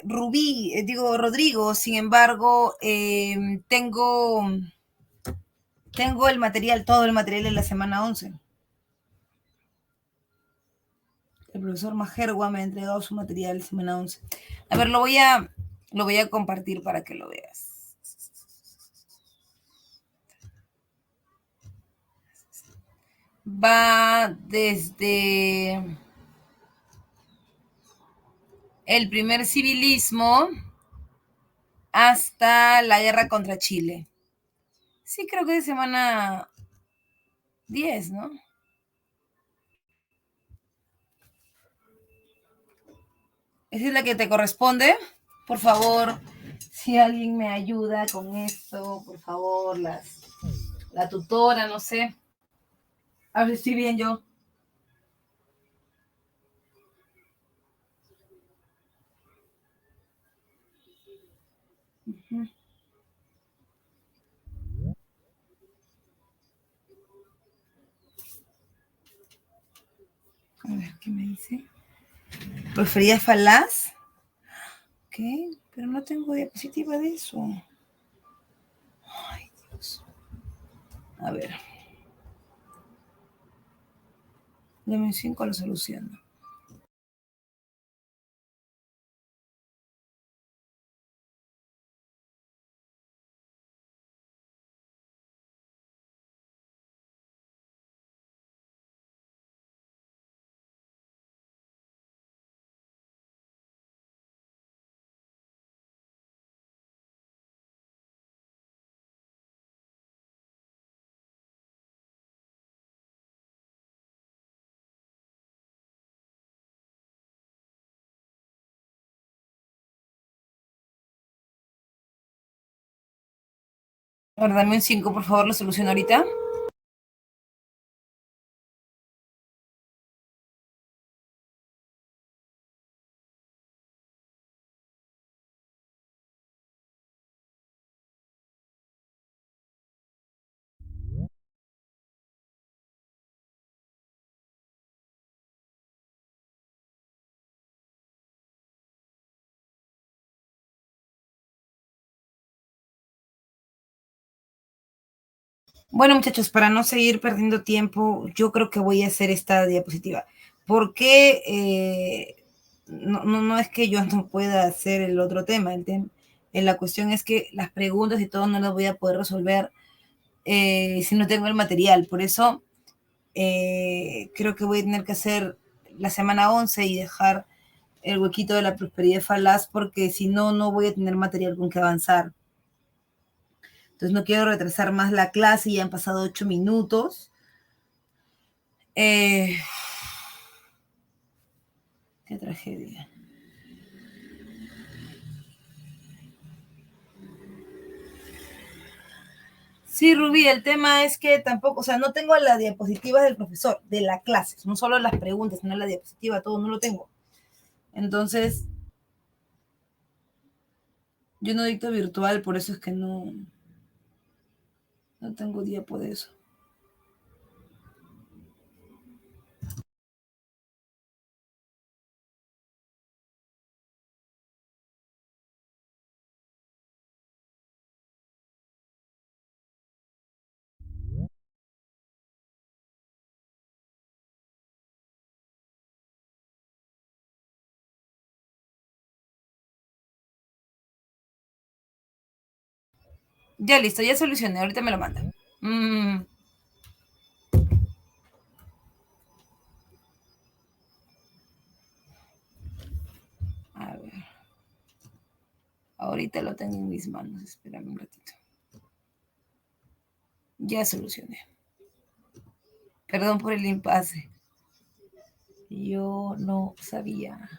Rodrigo, sin embargo, tengo el material, todo el material de la semana 11. El profesor Majerwa me ha entregado su material de semana 11. A ver, lo voy a compartir para que lo veas. Va desde el primer civilismo hasta la guerra contra Chile. Sí, creo que de semana 10, ¿no? ¿Esa es la que te corresponde? Por favor, si alguien me ayuda con esto, por favor, la tutora, no sé. A ver si estoy bien yo. Uh-huh. A ver, ¿qué me dice? ¿Prefería falaz? Ok, pero no tengo diapositiva de eso. Ay, Dios. A ver. Dame un 5, lo soluciono. A ver, dame un 5, por favor, lo soluciono ahorita. Bueno, muchachos, para no seguir perdiendo tiempo, yo creo que voy a hacer esta diapositiva. Porque no es que yo no pueda hacer el otro tema. La cuestión es que las preguntas y todo no las voy a poder resolver si no tengo el material. Por eso creo que voy a tener que hacer la semana 11 y dejar el huequito de la prosperidad falaz, porque si no, no voy a tener material con que avanzar. Entonces no quiero retrasar más la clase, ya han pasado 8 minutos. Qué tragedia. Sí, Rubí, el tema es que tampoco, o sea, no tengo la diapositiva del profesor, de la clase, no solo las preguntas, sino la diapositiva, todo no lo tengo. Entonces, yo no dicto virtual, por eso es que no tengo diapo de eso. Ya listo, ya solucioné, ahorita me lo mandan. A ver. Ahorita lo tengo en mis manos, espérame un ratito. Ya solucioné. Perdón por el impasse. Yo no sabía.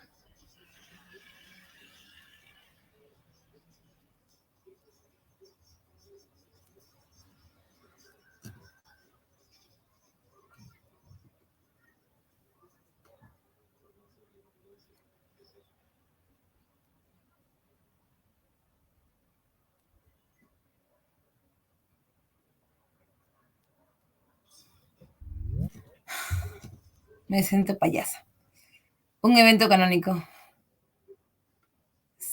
Me siento payasa. Un evento canónico.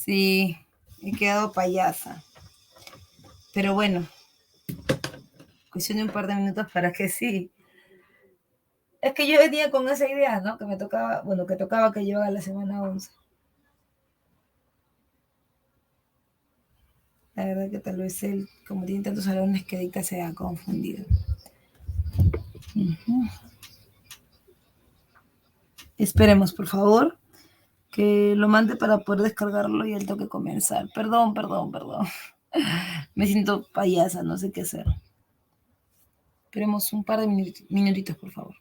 Sí, he quedado payasa. Pero bueno, cuestión de un par de minutos para que sí. Es que yo venía con esa idea, ¿no? Que me tocaba, bueno, que tocaba que yo haga la semana 11. La verdad que tal vez él, como tiene tantos salones que dicta, se ha confundido. Uh-huh. Esperemos, por favor, que lo mande para poder descargarlo y él toque comenzar. Perdón, perdón, perdón. Me siento payasa, no sé qué hacer. Esperemos un par de minutitos, por favor.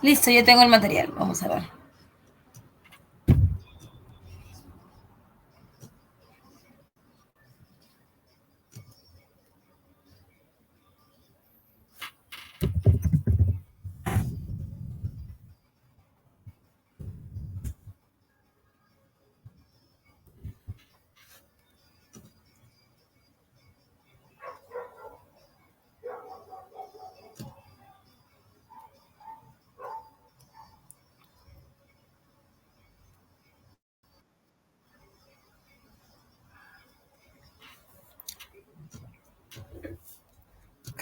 Listo, ya tengo el material. Vamos a ver.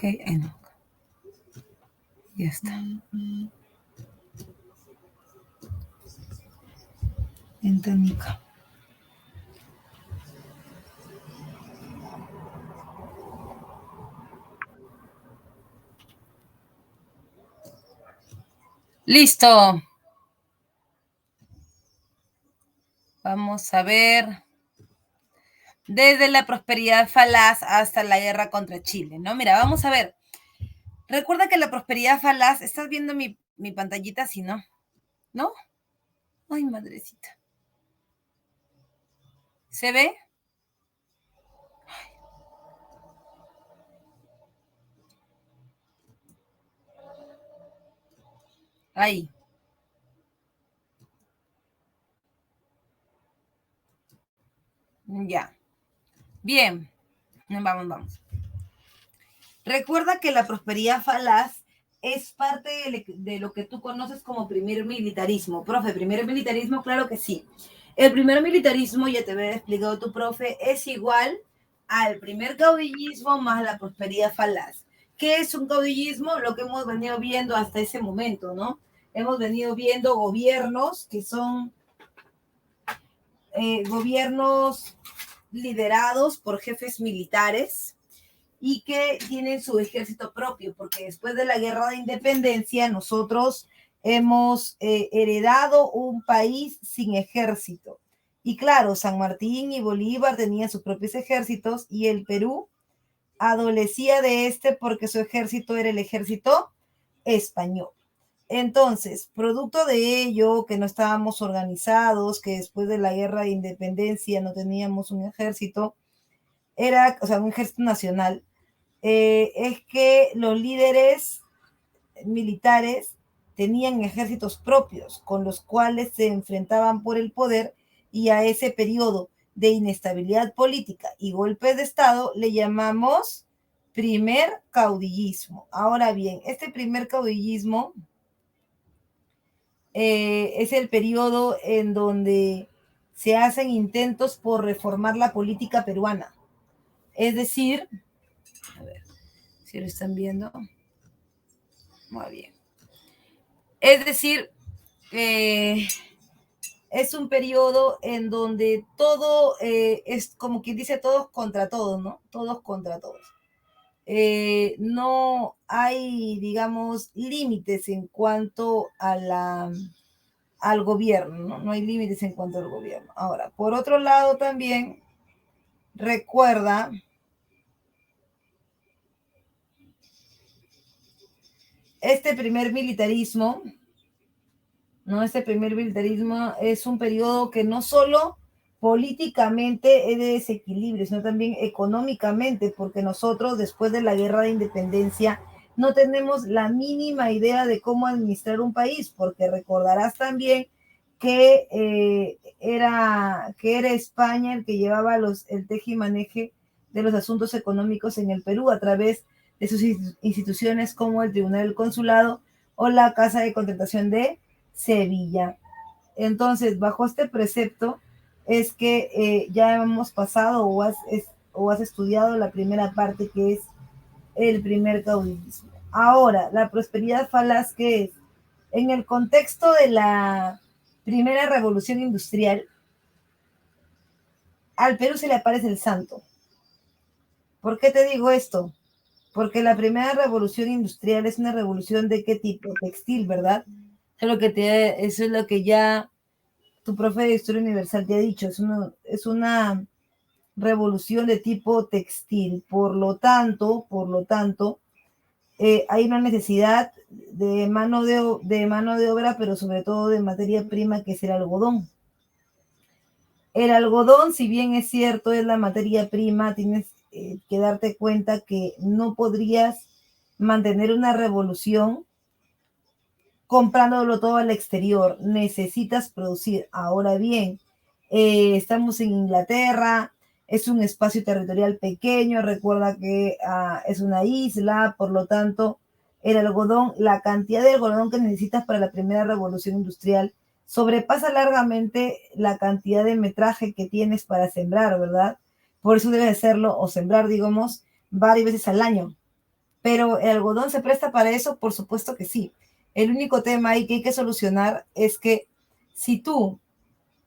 Ok, no. Ya está. Entónica. Listo. Vamos a ver. Desde la prosperidad falaz hasta la guerra contra Chile, ¿no? Mira, vamos a ver. Recuerda que la prosperidad falaz, ¿estás viendo mi pantallita? Sí, ¿no? ¿No? Ay, madrecita. ¿Se ve? Ahí. Ya. Bien. Vamos, vamos. Recuerda que la prosperidad falaz es parte de lo que tú conoces como primer militarismo. Profe, primer militarismo, claro que sí. El primer militarismo, ya te había explicado tu profe, es igual al primer caudillismo más la prosperidad falaz. ¿Qué es un caudillismo? Lo que hemos venido viendo hasta ese momento, ¿no? Hemos venido viendo gobiernos que son gobiernos liderados por jefes militares y que tienen su ejército propio, porque después de la guerra de independencia nosotros hemos heredado un país sin ejército. Y claro, San Martín y Bolívar tenían sus propios ejércitos y el Perú adolecía de este porque su ejército era el ejército español. Entonces, producto de ello, que no estábamos organizados, que después de la guerra de independencia no teníamos un ejército, era, o sea, un ejército nacional, es que los líderes militares tenían ejércitos propios con los cuales se enfrentaban por el poder, y a ese periodo de inestabilidad política y golpes de Estado le llamamos primer caudillismo. Ahora bien, este primer caudillismo es el periodo en donde se hacen intentos por reformar la política peruana. Es decir, a ver si lo están viendo. Muy bien. Es decir, es un periodo en donde todo es como quien dice todos contra todos, ¿no? Todos contra todos. No hay, digamos, límites en cuanto al gobierno, ¿no? No hay límites en cuanto al gobierno. Ahora, por otro lado también, recuerda este primer militarismo, ¿no? Este primer militarismo es un periodo que no solo políticamente es de desequilibrio, sino también económicamente, porque nosotros después de la guerra de independencia no tenemos la mínima idea de cómo administrar un país, porque recordarás también que, era España el que llevaba el tejimaneje de los asuntos económicos en el Perú a través de sus instituciones como el Tribunal del Consulado o la Casa de Contratación de Sevilla. Entonces, bajo este precepto es que ya hemos pasado o has estudiado la primera parte, que es el primer caudillismo. Ahora, la prosperidad falaz, que es en el contexto de la primera revolución industrial, al Perú se le aparece el santo. ¿Por qué te digo esto? Porque la primera revolución industrial es una revolución de qué tipo? Textil, ¿verdad? Eso es lo que ya tu profe de Historia Universal te ha dicho, es una revolución de tipo textil. Por lo tanto, hay una necesidad de mano de obra, pero sobre todo de materia prima, que es el algodón. El algodón, si bien es cierto, es la materia prima, tienes que darte cuenta que no podrías mantener una revolución comprándolo todo al exterior. Necesitas producir. Ahora bien, estamos en Inglaterra, es un espacio territorial pequeño, recuerda que es una isla, por lo tanto, el algodón, la cantidad de algodón que necesitas para la primera revolución industrial sobrepasa largamente la cantidad de metraje que tienes para sembrar, ¿verdad? Por eso debes hacerlo o sembrar, digamos, varias veces al año. Pero el algodón se presta para eso, por supuesto que sí. El único tema ahí que hay que solucionar es que si tú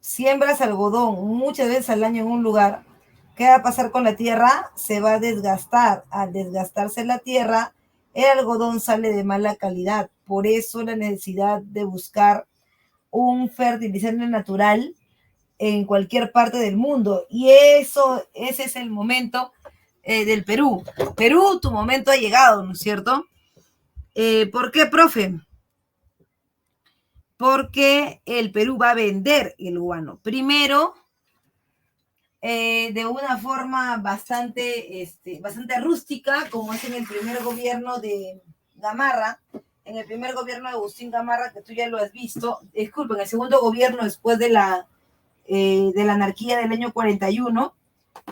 siembras algodón muchas veces al año en un lugar, ¿qué va a pasar con la tierra? Se va a desgastar. Al desgastarse la tierra, el algodón sale de mala calidad. Por eso la necesidad de buscar un fertilizante natural en cualquier parte del mundo. Y ese es el momento del Perú. Perú, tu momento ha llegado, ¿no es cierto? ¿Por qué, profe? Porque el Perú va a vender el guano. Primero, de una forma bastante rústica, como es en el primer gobierno de Gamarra, en el primer gobierno de Agustín Gamarra, que tú ya lo has visto, disculpen, el segundo gobierno después de la anarquía del año 41,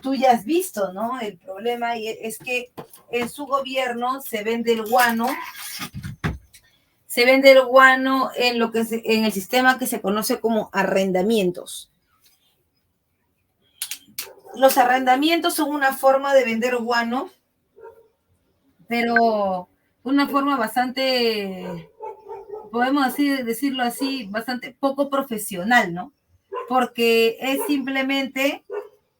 tú ya has visto, ¿no? El problema es que en su gobierno se vende el guano en el sistema que se conoce como arrendamientos. Los arrendamientos son una forma de vender guano, pero una forma bastante, podemos decirlo así, bastante poco profesional, ¿no? Porque es simplemente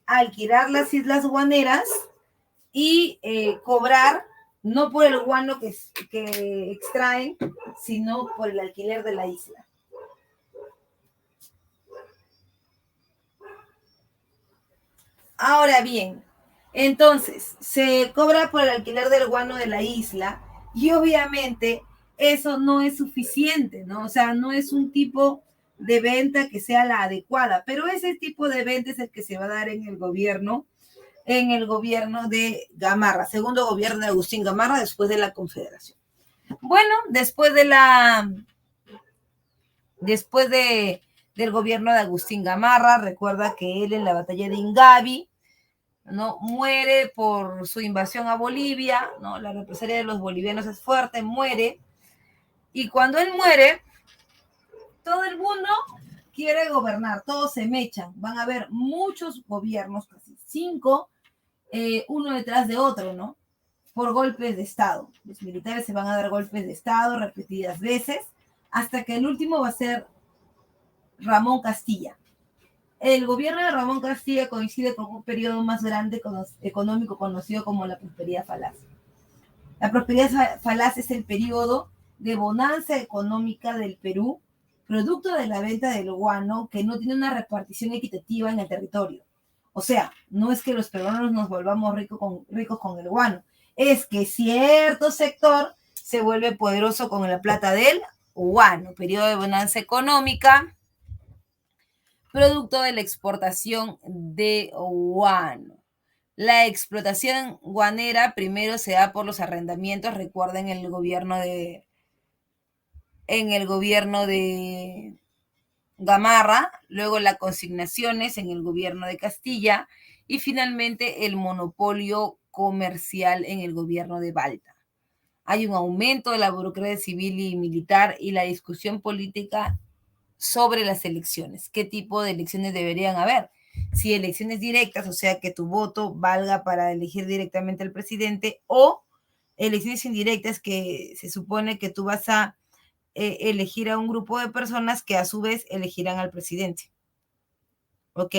alquilar las islas guaneras y cobrar no por el guano que extraen, sino por el alquiler de la isla. Ahora bien, entonces se cobra por el alquiler del guano de la isla y obviamente eso no es suficiente, ¿no? O sea, no es un tipo de venta que sea la adecuada, pero ese tipo de venta es el que se va a dar en el gobierno de Gamarra, segundo gobierno de Agustín Gamarra después de la Confederación. Bueno, después de la Después del gobierno de Agustín Gamarra, recuerda que él en la batalla de Ingavi, ¿no? Muere por su invasión a Bolivia, ¿no? La represalia de los bolivianos es fuerte, muere. Y cuando él muere, todo el mundo quiere gobernar, todos se mechan. Van a haber muchos gobiernos, casi 5, uno detrás de otro, ¿no? Por golpes de Estado. Los militares se van a dar golpes de Estado repetidas veces, hasta que el último va a ser Ramón Castilla. El gobierno de Ramón Castilla coincide con un periodo más grande económico conocido como la prosperidad falaz. La prosperidad falaz es el periodo de bonanza económica del Perú, producto de la venta del guano que no tiene una repartición equitativa en el territorio. O sea, no es que los peruanos nos volvamos ricos con el guano, es que cierto sector se vuelve poderoso con la plata del guano, periodo de bonanza económica, producto de la exportación de guano. La explotación guanera primero se da por los arrendamientos, recuerden en el gobierno de Gamarra, luego las consignaciones en el gobierno de Castilla y finalmente el monopolio comercial en el gobierno de Balta. Hay un aumento de la burocracia civil y militar y la discusión política sobre las elecciones. ¿Qué tipo de elecciones deberían haber? Si elecciones directas, o sea, que tu voto valga para elegir directamente al presidente, o elecciones indirectas que se supone que tú vas a elegir a un grupo de personas que a su vez elegirán al presidente. ¿Ok?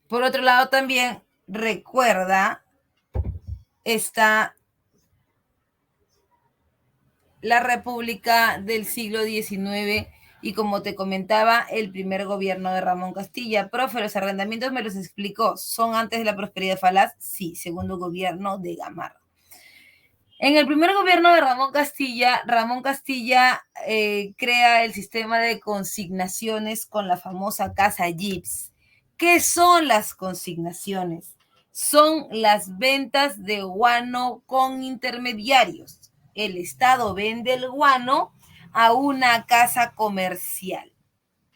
Por otro lado, también recuerda está la República del siglo XIX y como te comentaba, el primer gobierno de Ramón Castilla. Profe, los arrendamientos me los explicó. ¿Son antes de la prosperidad falaz? Sí, segundo gobierno de Gamarra. En el primer gobierno de Ramón Castilla crea el sistema de consignaciones con la famosa Casa Gibbs. ¿Qué son las consignaciones? Son las ventas de guano con intermediarios. El Estado vende el guano a una casa comercial.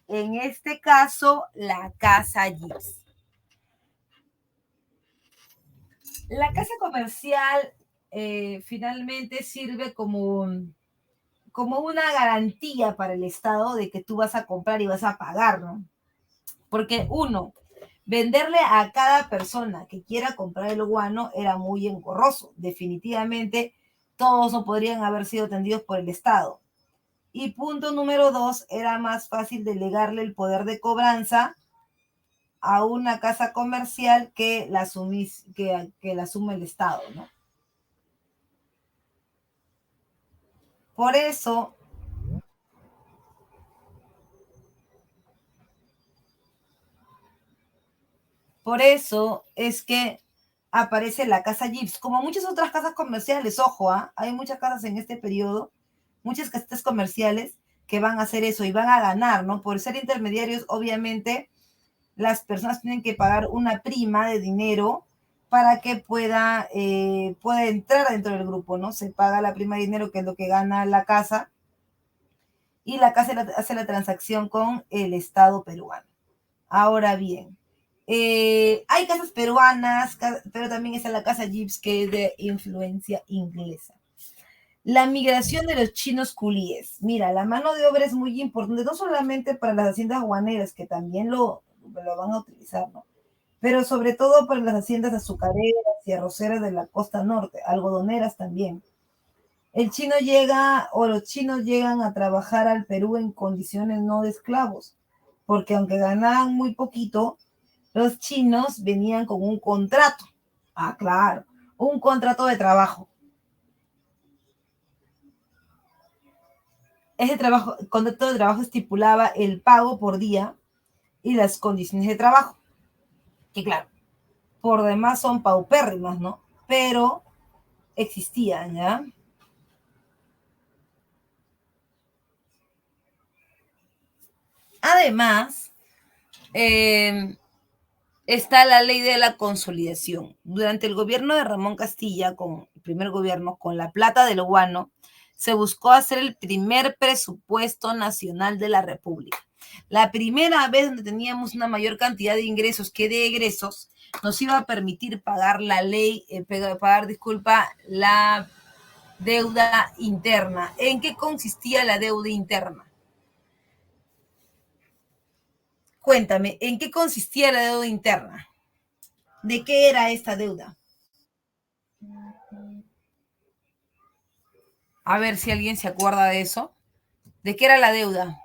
En este caso, la Casa Gibbs. La casa comercial finalmente sirve como una garantía para el Estado de que tú vas a comprar y vas a pagar, ¿no? Porque uno, venderle a cada persona que quiera comprar el guano era muy engorroso. Definitivamente todos no podrían haber sido atendidos por el Estado. Y punto número 2, era más fácil delegarle el poder de cobranza a una casa comercial que la asume el Estado, ¿no? Por eso es que aparece la casa Gibbs, como muchas otras casas comerciales, ojo, hay muchas casas en este periodo, muchas casas comerciales que van a hacer eso y van a ganar, ¿no? Por ser intermediarios, obviamente, las personas tienen que pagar una prima de dinero para que pueda entrar dentro del grupo, ¿no? Se paga la prima de dinero, que es lo que gana la casa, y la casa hace la transacción con el Estado peruano. Ahora bien, hay casas peruanas, pero también está la casa Gibbs, que es de influencia inglesa. La migración de los chinos culíes. Mira, la mano de obra es muy importante, no solamente para las haciendas guaneras, que también lo van a utilizar, ¿no? Pero sobre todo para las haciendas azucareras y arroceras de la costa norte, algodoneras también. El chino llega o los chinos llegan a trabajar al Perú en condiciones no de esclavos, porque aunque ganaban muy poquito, los chinos venían con un contrato. Ah, claro, un contrato de trabajo. Ese contrato de trabajo estipulaba el pago por día y las condiciones de trabajo, que claro, por demás son paupérrimas, ¿no? Pero existían, ¿ya? Además, está la ley de la consolidación. Durante el gobierno de Ramón Castilla, con el primer gobierno, con la plata del guano, se buscó hacer el primer presupuesto nacional de la República. La primera vez donde teníamos una mayor cantidad de ingresos que de egresos, nos iba a permitir pagar la deuda interna. ¿En qué consistía la deuda interna? Cuéntame, ¿en qué consistía la deuda interna? ¿De qué era esta deuda? A ver si alguien se acuerda de eso. ¿De qué era la deuda?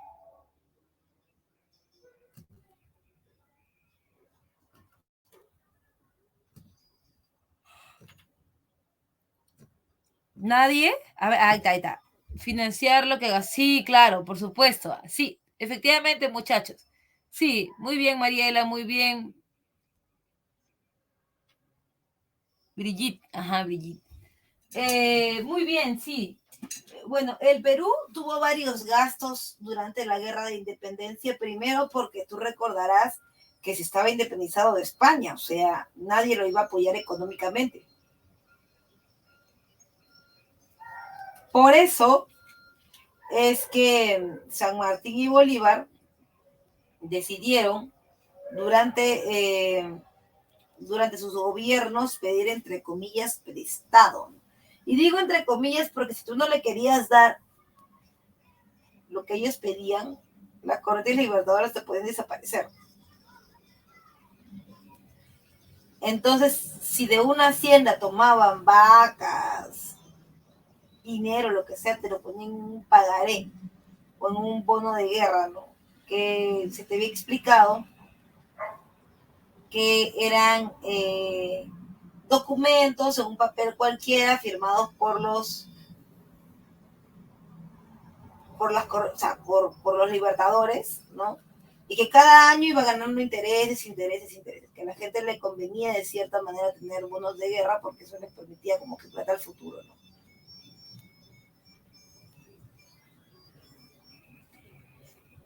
¿Nadie? A ver, ahí está, ahí está. Financiar lo que haga. Sí, claro, por supuesto. Sí, efectivamente, muchachos. Sí, muy bien, Mariela, muy bien. Brigitte, ajá, Brigitte. Muy bien, sí. Bueno, el Perú tuvo varios gastos durante la guerra de independencia, primero porque tú recordarás que se estaba independizado de España, o sea, nadie lo iba a apoyar económicamente. Por eso es que San Martín y Bolívar decidieron durante sus gobiernos pedir, entre comillas, prestado. Y digo entre comillas porque si tú no le querías dar lo que ellos pedían, las corrientes libertadoras te pueden desaparecer. Entonces, si de una hacienda tomaban vacas, dinero, lo que sea, te lo ponían en un pagaré o en un bono de guerra, ¿no? Que se te había explicado que eran documentos en un papel cualquiera firmados por los libertadores, ¿no? Y que cada año iba ganando intereses, que a la gente le convenía de cierta manera tener bonos de guerra porque eso les permitía como que plata al futuro, ¿no?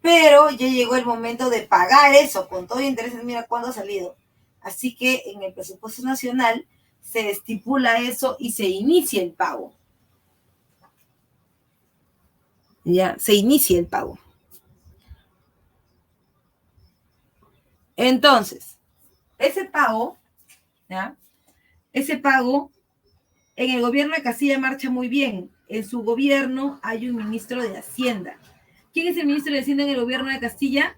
Pero ya llegó el momento de pagar eso con todo intereses, mira cuándo ha salido. Así que en el presupuesto nacional se estipula eso y se inicia el pago. Ya, se inicia el pago. Entonces, ese pago, ¿ya? Ese pago en el gobierno de Castilla marcha muy bien. En su gobierno hay un ministro de Hacienda. ¿Quién es el ministro de Hacienda en el gobierno de Castilla?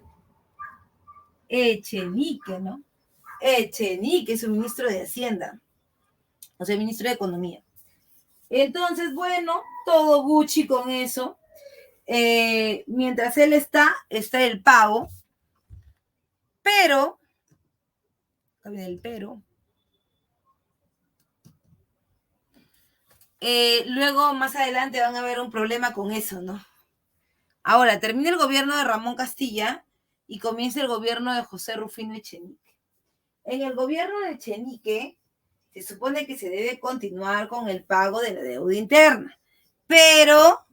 Echenique, ¿no? Echenique es un ministro de Hacienda, o sea, ministro de Economía. Entonces, bueno, todo Gucci con eso. Mientras él está el pago, pero, luego más adelante van a haber un problema con eso, ¿no? Ahora, termina el gobierno de Ramón Castilla y comienza el gobierno de José Rufino Echenique. En el gobierno de Echenique se supone que se debe continuar con el pago de la deuda interna, pero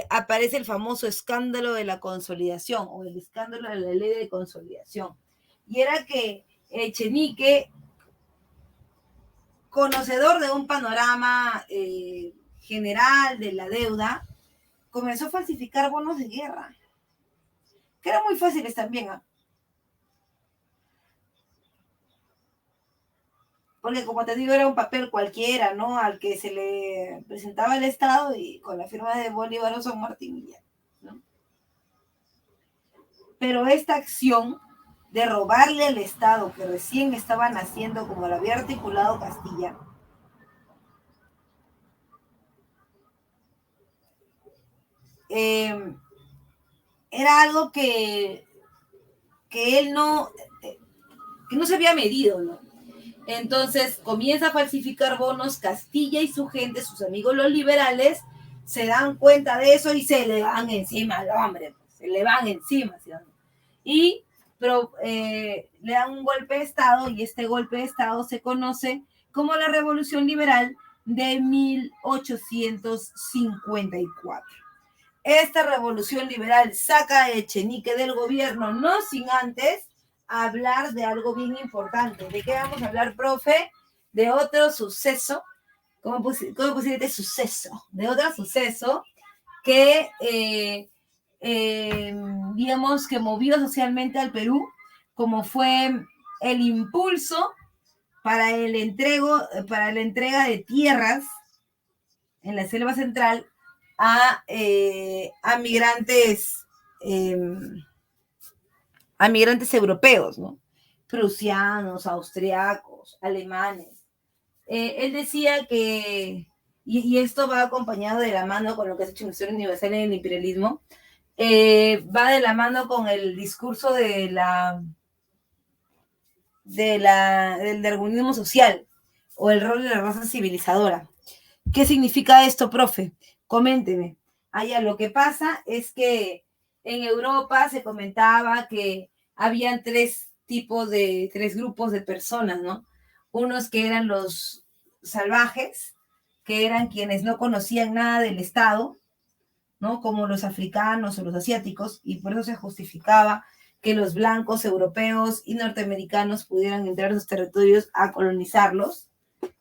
aparece el famoso escándalo de la consolidación o el escándalo de la ley de consolidación. Y era que Echenique, conocedor de un panorama general de la deuda, comenzó a falsificar bonos de guerra, que eran muy fáciles también, ¿eh? Porque como te digo, era un papel cualquiera, ¿no? Al que se le presentaba el Estado y con la firma de Bolívar o San Martín, ¿no? Pero esta acción de robarle al Estado que recién estaba naciendo, como lo había articulado Castilla, era algo que él que no se había medido, ¿no? Entonces comienza a falsificar bonos. Castilla y su gente, sus amigos los liberales, se dan cuenta de eso y se le van encima al hombre, se le van encima, ¿sí? Y le dan un golpe de Estado y este golpe de Estado se conoce como la Revolución Liberal de 1854. Esta revolución liberal saca a Echenique del gobierno, no sin antes hablar de algo bien importante. ¿De qué vamos a hablar, profe? De otro suceso. ¿Cómo pusiste suceso? De otro suceso que, digamos, que movió socialmente al Perú, como fue el impulso para para la entrega de tierras en la selva central a migrantes, eh, a migrantes europeos, ¿no? Prusianos, austriacos, alemanes. Él decía que, y esto va acompañado de la mano con lo que ha hecho en la Historia Universal en el imperialismo, va de la mano con el discurso del darwinismo social o el rol de la raza civilizadora. ¿Qué significa esto, profe? Coménteme. Allá lo que pasa es que en Europa se comentaba que habían tres grupos de personas, ¿no? Unos que eran los salvajes, que eran quienes no conocían nada del Estado, ¿no? Como los africanos o los asiáticos, y por eso se justificaba que los blancos europeos y norteamericanos pudieran entrar a sus territorios a colonizarlos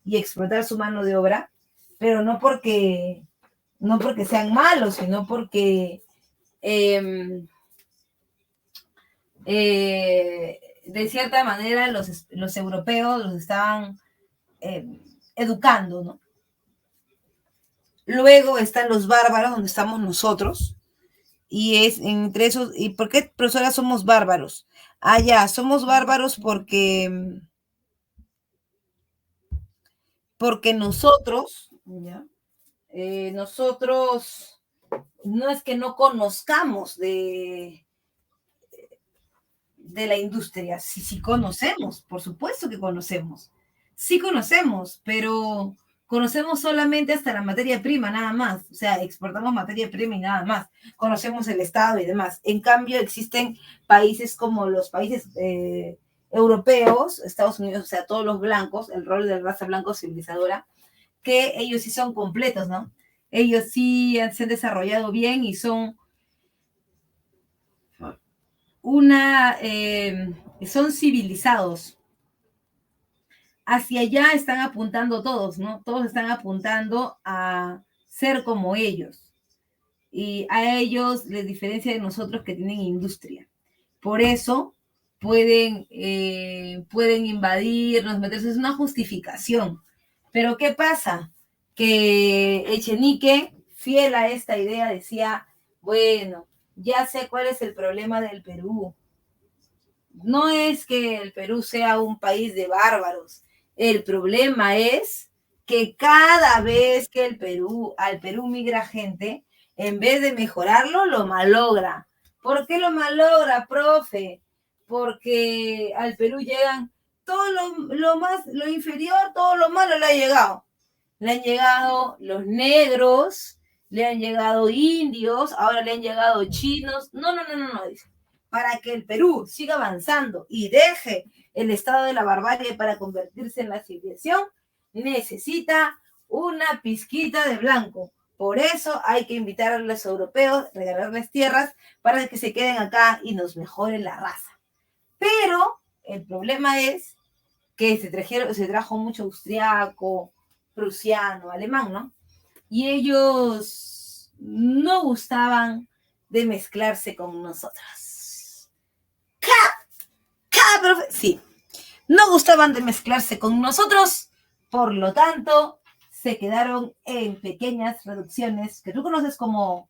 y explotar su mano de obra, pero no porque sean malos, sino porque de cierta manera los europeos los estaban educando, ¿no? Luego están los bárbaros, donde estamos nosotros, y es entre esos, ¿y por qué, profesora, somos bárbaros? Ah, ya, somos bárbaros porque nosotros, ¿ya? Nosotros no es que no conozcamos de la industria, sí, sí conocemos, por supuesto que conocemos, sí conocemos, pero conocemos solamente hasta la materia prima, nada más, o sea, exportamos materia prima y nada más, conocemos el Estado y demás. En cambio, existen países como los países europeos, Estados Unidos, o sea, todos los blancos, el rol de la raza blanco civilizadora, que ellos sí son completos, ¿no? Ellos sí se han desarrollado bien y son son civilizados. Hacia allá están apuntando todos, ¿no? Todos están apuntando a ser como ellos. Y a ellos les diferencia de nosotros que tienen industria. Por eso pueden invadirnos, meterse, es una justificación. Pero ¿qué pasa? Que Echenique, fiel a esta idea, decía, bueno, ya sé cuál es el problema del Perú. No es que el Perú sea un país de bárbaros. El problema es que cada vez que al Perú migra gente, en vez de mejorarlo, lo malogra. ¿Por qué lo malogra, profe? Porque al Perú llegan todo lo inferior, todo lo malo le ha llegado. Le han llegado los negros, le han llegado indios, ahora le han llegado chinos. No, dice. Para que el Perú siga avanzando y deje el estado de la barbarie para convertirse en la civilización, necesita una pizquita de blanco. Por eso hay que invitar a los europeos, regalarles tierras para que se queden acá y nos mejoren la raza. Pero el problema es que se trajo mucho austriaco, prusiano, alemán, ¿no? Y ellos no gustaban de mezclarse con nosotros. Sí, no gustaban de mezclarse con nosotros, por lo tanto, se quedaron en pequeñas reducciones que tú conoces como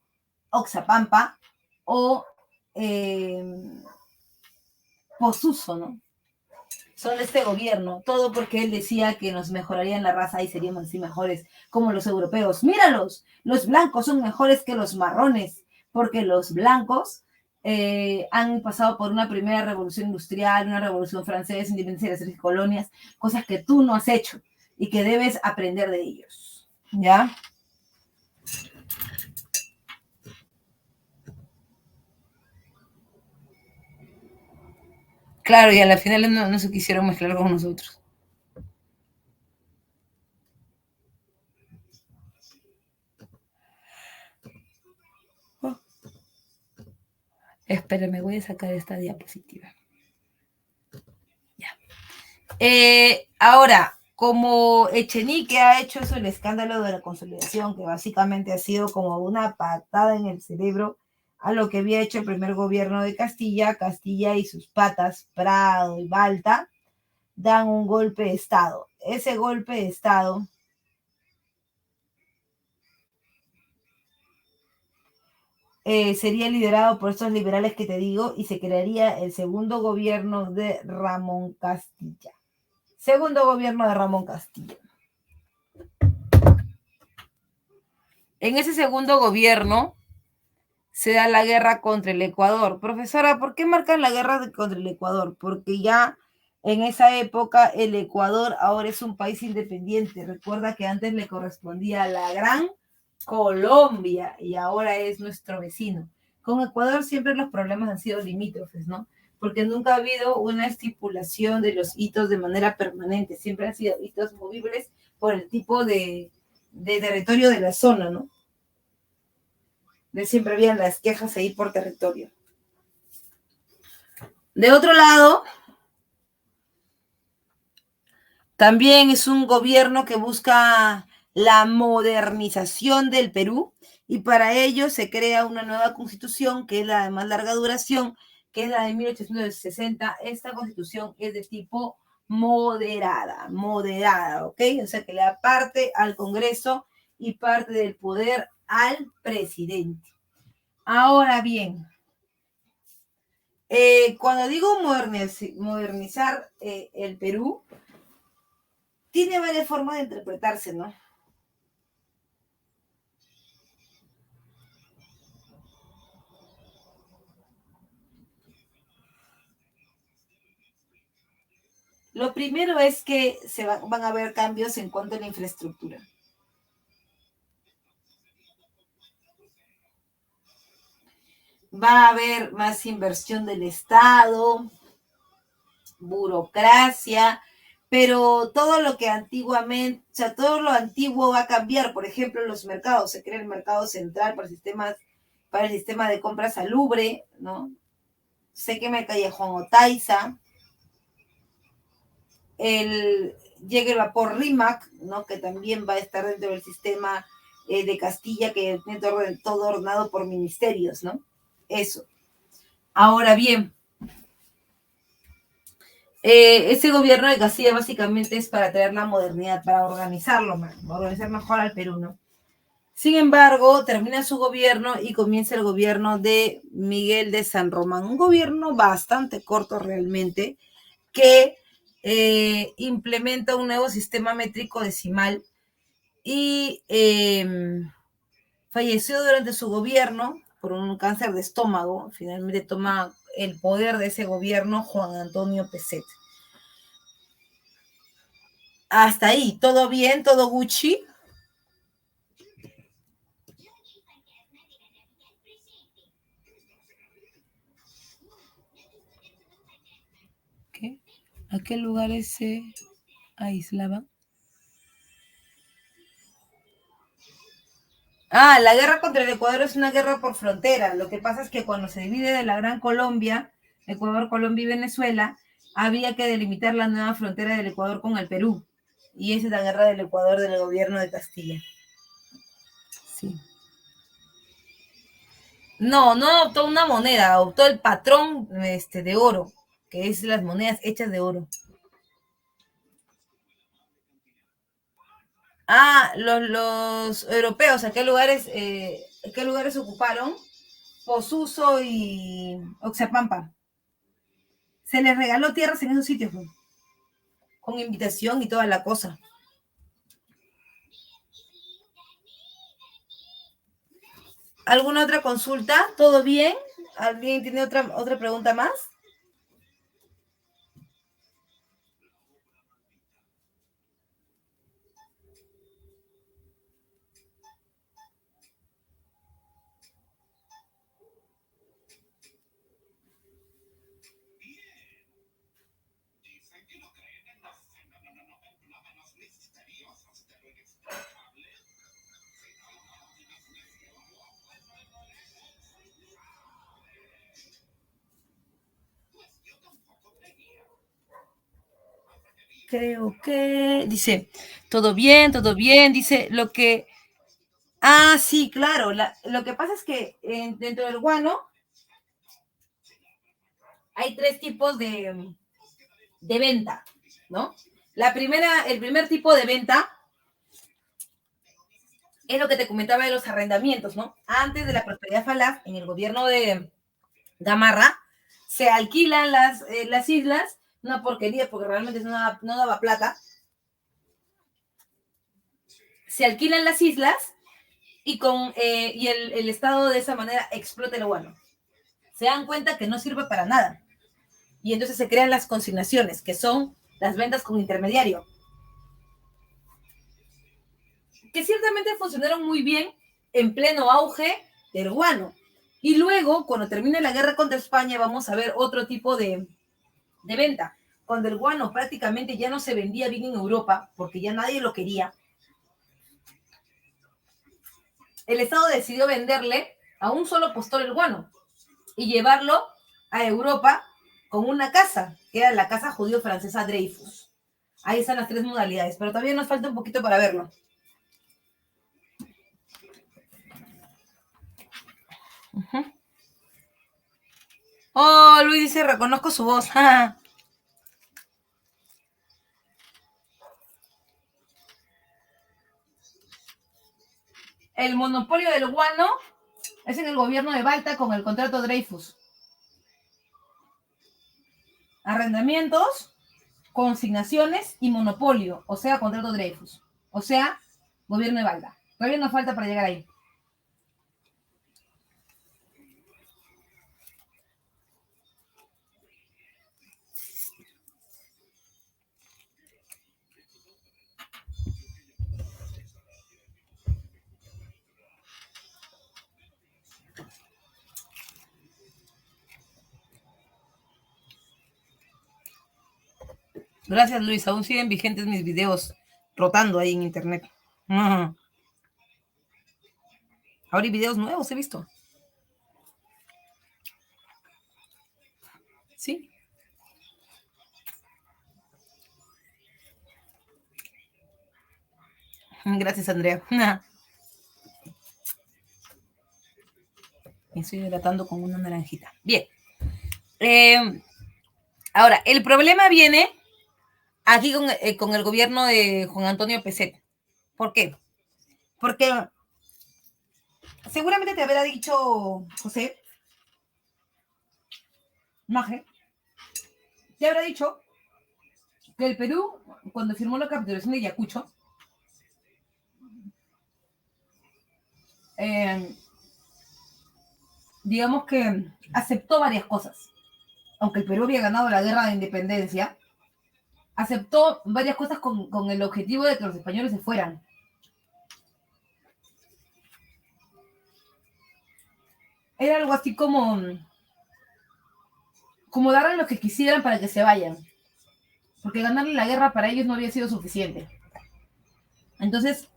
Oxapampa o Posuso, ¿no? Son de este gobierno, todo porque él decía que nos mejorarían la raza y seríamos así mejores como los europeos. Míralos, los blancos son mejores que los marrones, porque los blancos han pasado por una primera revolución industrial, una revolución francesa, independencia de las 3 colonias, cosas que tú no has hecho y que debes aprender de ellos. ¿Ya? Claro, y a la final no se quisieron mezclar con nosotros. Oh. Espérame, voy a sacar esta diapositiva. Ahora, como Echenique ha hecho eso, el escándalo de la consolidación, que básicamente ha sido como una patada en el cerebro a lo que había hecho el primer gobierno de Castilla. Castilla y sus patas, Prado y Balta, dan un golpe de Estado. Ese golpe de Estado sería liderado por estos liberales que te digo y se crearía el segundo gobierno de Ramón Castilla. Segundo gobierno de Ramón Castilla. En ese segundo gobierno se da la guerra contra el Ecuador. Profesora, ¿por qué marcan la guerra contra el Ecuador? Porque ya en esa época el Ecuador ahora es un país independiente. Recuerda que antes le correspondía a la Gran Colombia y ahora es nuestro vecino. Con Ecuador siempre los problemas han sido limítrofes, ¿no? Porque nunca ha habido una estipulación de los hitos de manera permanente. Siempre han sido hitos movibles por el tipo de territorio de la zona, ¿no? De siempre habían las quejas ahí por territorio. De otro lado, también es un gobierno que busca la modernización del Perú y para ello se crea una nueva constitución que es la de más larga duración, que es la de 1860. Esta constitución es de tipo moderada, ¿ok? O sea que le da parte al Congreso y parte del poder al presidente. Ahora bien, cuando digo modernizar el Perú, tiene varias formas de interpretarse, ¿no? Lo primero es que van a haber cambios en cuanto a la infraestructura. Va a haber más inversión del Estado, burocracia, pero todo lo que antiguamente, o sea, todo lo antiguo va a cambiar. Por ejemplo, los mercados, se crea el mercado central para el sistema de compra salubre, ¿no? Se quema el callejón Otaiza, llega el vapor Rímac, ¿no? Que también va a estar dentro del sistema de Castilla, que tiene todo ordenado por ministerios, ¿no? Eso. Ahora bien, ese gobierno de Castilla básicamente es para traer la modernidad, para organizarlo, organizar mejor al Perú, ¿no? Sin embargo, termina su gobierno y comienza el gobierno de Miguel de San Román, un gobierno bastante corto realmente, que implementa un nuevo sistema métrico decimal y falleció durante su gobierno por un cáncer de estómago. Finalmente toma el poder de ese gobierno Juan Antonio Pezet. Hasta ahí, todo bien, todo Gucci. ¿Qué? ¿A qué lugares se aislaban? Ah, la guerra contra el Ecuador es una guerra por frontera. Lo que pasa es que cuando se divide de la Gran Colombia, Ecuador, Colombia y Venezuela, había que delimitar la nueva frontera del Ecuador con el Perú. Y esa es la guerra del Ecuador del gobierno de Castilla. Sí. No, no adoptó una moneda, adoptó el patrón de oro, que es las monedas hechas de oro. Ah, los europeos, qué lugares ocuparon? Posuso y Oxapampa. Se les regaló tierras en esos sitios, pues, con invitación y toda la cosa. ¿Alguna otra consulta? ¿Todo bien? ¿Alguien tiene otra pregunta más? Creo que dice, todo bien, dice lo que... Ah, sí, claro, lo que pasa es que dentro del guano hay tres tipos de venta, ¿no? El primer tipo de venta es lo que te comentaba de los arrendamientos, ¿no? Antes de la prosperidad falaz, en el gobierno de Gamarra, se alquilan las islas, una porquería porque realmente no daba plata, se alquilan las islas y el Estado de esa manera explota el guano. Se dan cuenta que no sirve para nada. Y entonces se crean las consignaciones, que son las ventas con intermediario, que ciertamente funcionaron muy bien en pleno auge del guano. Y luego, cuando termine la guerra contra España, vamos a ver otro tipo de venta. Cuando el guano prácticamente ya no se vendía bien en Europa, porque ya nadie lo quería, el Estado decidió venderle a un solo postor el guano y llevarlo a Europa con una casa, que era la casa judío-francesa Dreyfus. Ahí están las tres modalidades, pero todavía nos falta un poquito para verlo. Uh-huh. Oh, Luis dice, reconozco su voz. El monopolio del guano es en el gobierno de Balta con el contrato Dreyfus. Arrendamientos, consignaciones y monopolio, o sea, contrato Dreyfus. O sea, gobierno de Balta. Todavía nos falta para llegar ahí. Gracias, Luis. Aún siguen vigentes mis videos rotando ahí en internet. Ahora hay videos nuevos, he visto. Sí. Gracias, Andrea. Me estoy hidratando con una naranjita. Bien. Ahora, el problema viene aquí con el gobierno de Juan Antonio Pezet. ¿Por qué? Porque seguramente te habrá dicho José Maje, te habrá dicho que el Perú, cuando firmó la capitulación de Ayacucho, digamos que aceptó varias cosas. Aunque el Perú había ganado la guerra de independencia, aceptó varias cosas con el objetivo de que los españoles se fueran. Era algo así como darle lo que quisieran para que se vayan. Porque ganarle la guerra para ellos no había sido suficiente. Entonces,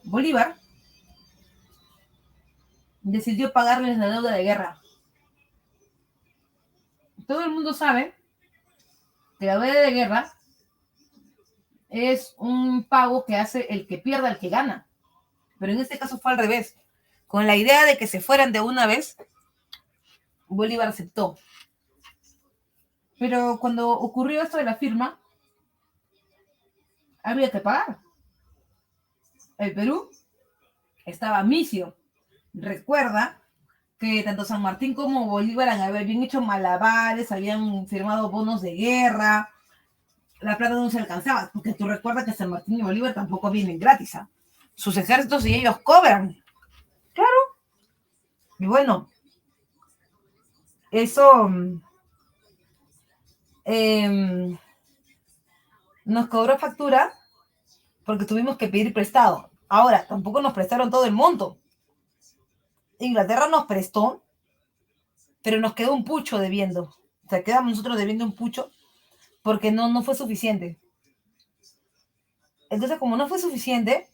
Bolívar decidió pagarles la deuda de guerra. Todo el mundo sabe que la deuda de guerra es un pago que hace el que pierda al que gana. Pero en este caso fue al revés. Con la idea de que se fueran de una vez, Bolívar aceptó. Pero cuando ocurrió esto de la firma, había que pagar. El Perú estaba misio. Recuerda que tanto San Martín como Bolívar habían hecho malabares, habían firmado bonos de guerra, la plata no se alcanzaba, porque tú recuerdas que San Martín y Bolívar tampoco vienen gratis. ¿Eh? Sus ejércitos y ellos cobran. Claro. Y bueno, eso nos cobró factura porque tuvimos que pedir prestado. Ahora, tampoco nos prestaron todo el monto. Inglaterra nos prestó, pero nos quedó un pucho debiendo. O sea, quedamos nosotros debiendo un pucho porque no fue suficiente. Entonces, como no fue suficiente,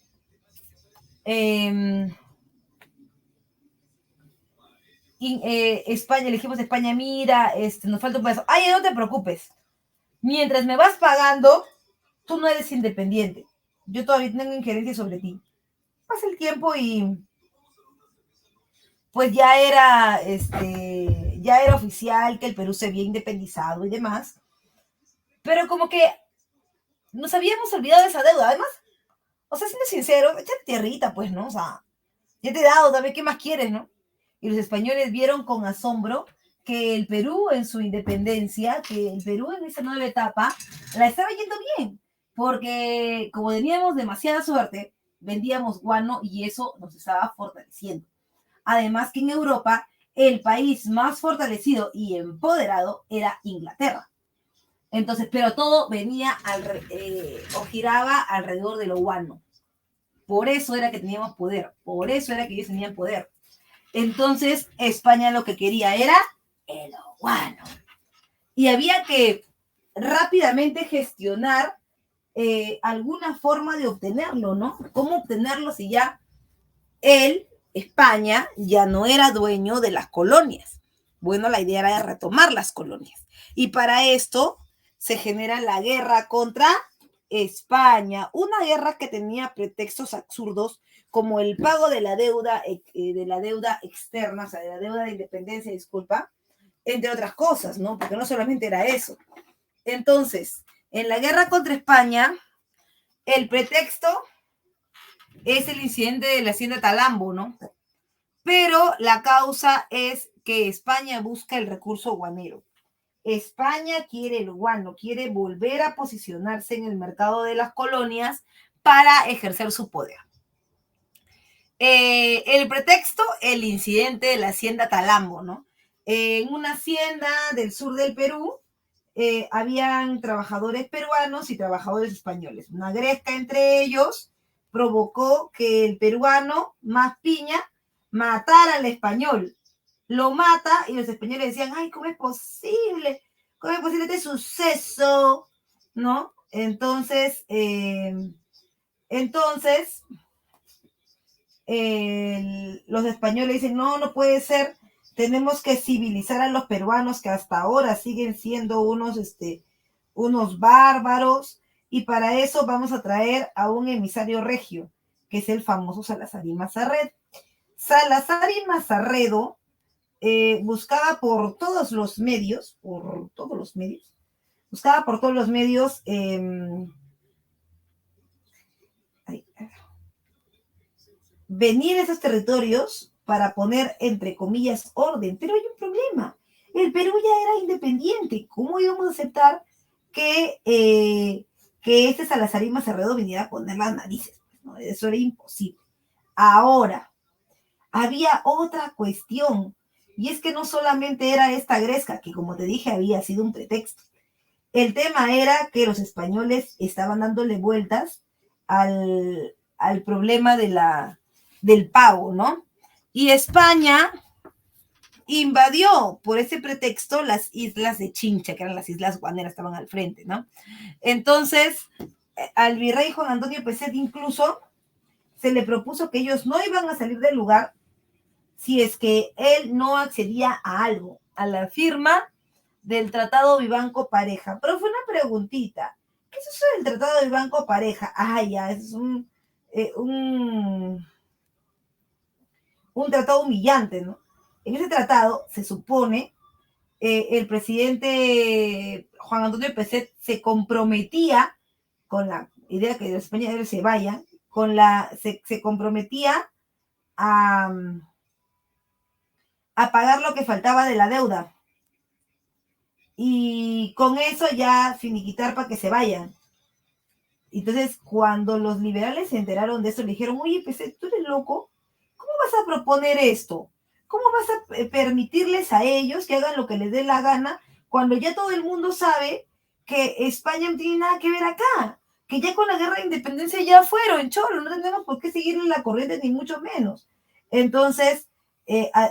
España, elegimos España, mira, nos falta un pedazo. Ay, no te preocupes. mientras me vas pagando, tú no eres independiente. Yo todavía tengo injerencia sobre ti. Pasa el tiempo y pues ya era oficial que el Perú se había independizado y demás, pero como que nos habíamos olvidado de esa deuda. Además, o sea, siendo sincero, échate tierrita, pues, ¿no? O sea, ya te he dado, también, ¿qué más quieres, no? Y los españoles vieron con asombro que el Perú en su independencia, que el Perú en esa nueva etapa, la estaba yendo bien, porque como teníamos demasiada suerte, vendíamos guano y eso nos estaba fortaleciendo. Además que en Europa el país más fortalecido y empoderado era Inglaterra. Entonces, pero todo venía o giraba alrededor de lo guano. Por eso era que teníamos poder, por eso era que ellos tenían poder. Entonces, España lo que quería era el guano. Y había que rápidamente gestionar alguna forma de obtenerlo, ¿no? ¿Cómo obtenerlo si ya él, España, ya no era dueño de las colonias? Bueno, la idea era retomar las colonias. Y para esto se genera la guerra contra España, una guerra que tenía pretextos absurdos como el pago de la deuda externa, o sea, de la deuda de independencia, disculpa, entre otras cosas, ¿no? Porque no solamente era eso. Entonces, en la guerra contra España, el pretexto es el incidente de la hacienda Talambo, ¿no? Pero la causa es que España busca el recurso guanero. España quiere el guano, quiere volver a posicionarse en el mercado de las colonias para ejercer su poder. El pretexto, el incidente de la hacienda Talambo, ¿no? En una hacienda del sur del Perú, habían trabajadores peruanos y trabajadores españoles. Una gresca entre ellos provocó que el peruano, más piña, matara al español. Lo mata y los españoles decían, ay, ¿cómo es posible? ¿Cómo es posible este suceso? ¿No? Entonces, los españoles dicen, no, no puede ser, tenemos que civilizar a los peruanos que hasta ahora siguen siendo unos bárbaros, y para eso vamos a traer a un emisario regio, que es el famoso Salazar y Mazarredo. Salazar y Mazarredo buscaba por todos los medios, venir a esos territorios para poner, entre comillas, orden. Pero hay un problema. El Perú ya era independiente. ¿Cómo íbamos a aceptar que este Salazar y Mazarredo viniera a poner las narices? ¿No? Eso era imposible. Ahora, había otra cuestión, y es que no solamente era esta gresca, que como te dije había sido un pretexto. El tema era que los españoles estaban dándole vueltas al problema del pago, ¿no? Y España invadió por ese pretexto las islas de Chincha, que eran las islas guaneras, estaban al frente, ¿no? Entonces, al virrey Juan Antonio Pezet incluso se le propuso que ellos no iban a salir del lugar si es que él no accedía a algo, a la firma del Tratado Vivanco Pareja. Pero fue una preguntita. ¿Qué es eso del Tratado Vivanco Pareja? Ah, ya, es un tratado humillante, ¿no? En ese tratado se supone el presidente Juan Antonio Pezet se comprometía con la idea que los españoles se vayan, se comprometía a pagar lo que faltaba de la deuda. Y con eso ya finiquitar para que se vayan. Entonces, cuando los liberales se enteraron de eso, le dijeron, oye, Pezet, ¿tú eres loco? ¿Cómo vas a proponer esto? ¿Cómo vas a permitirles a ellos que hagan lo que les dé la gana cuando ya todo el mundo sabe que España no tiene nada que ver acá? Que ya con la guerra de independencia ya fueron, cholo, no tenemos por qué seguirle la corriente ni mucho menos. Entonces,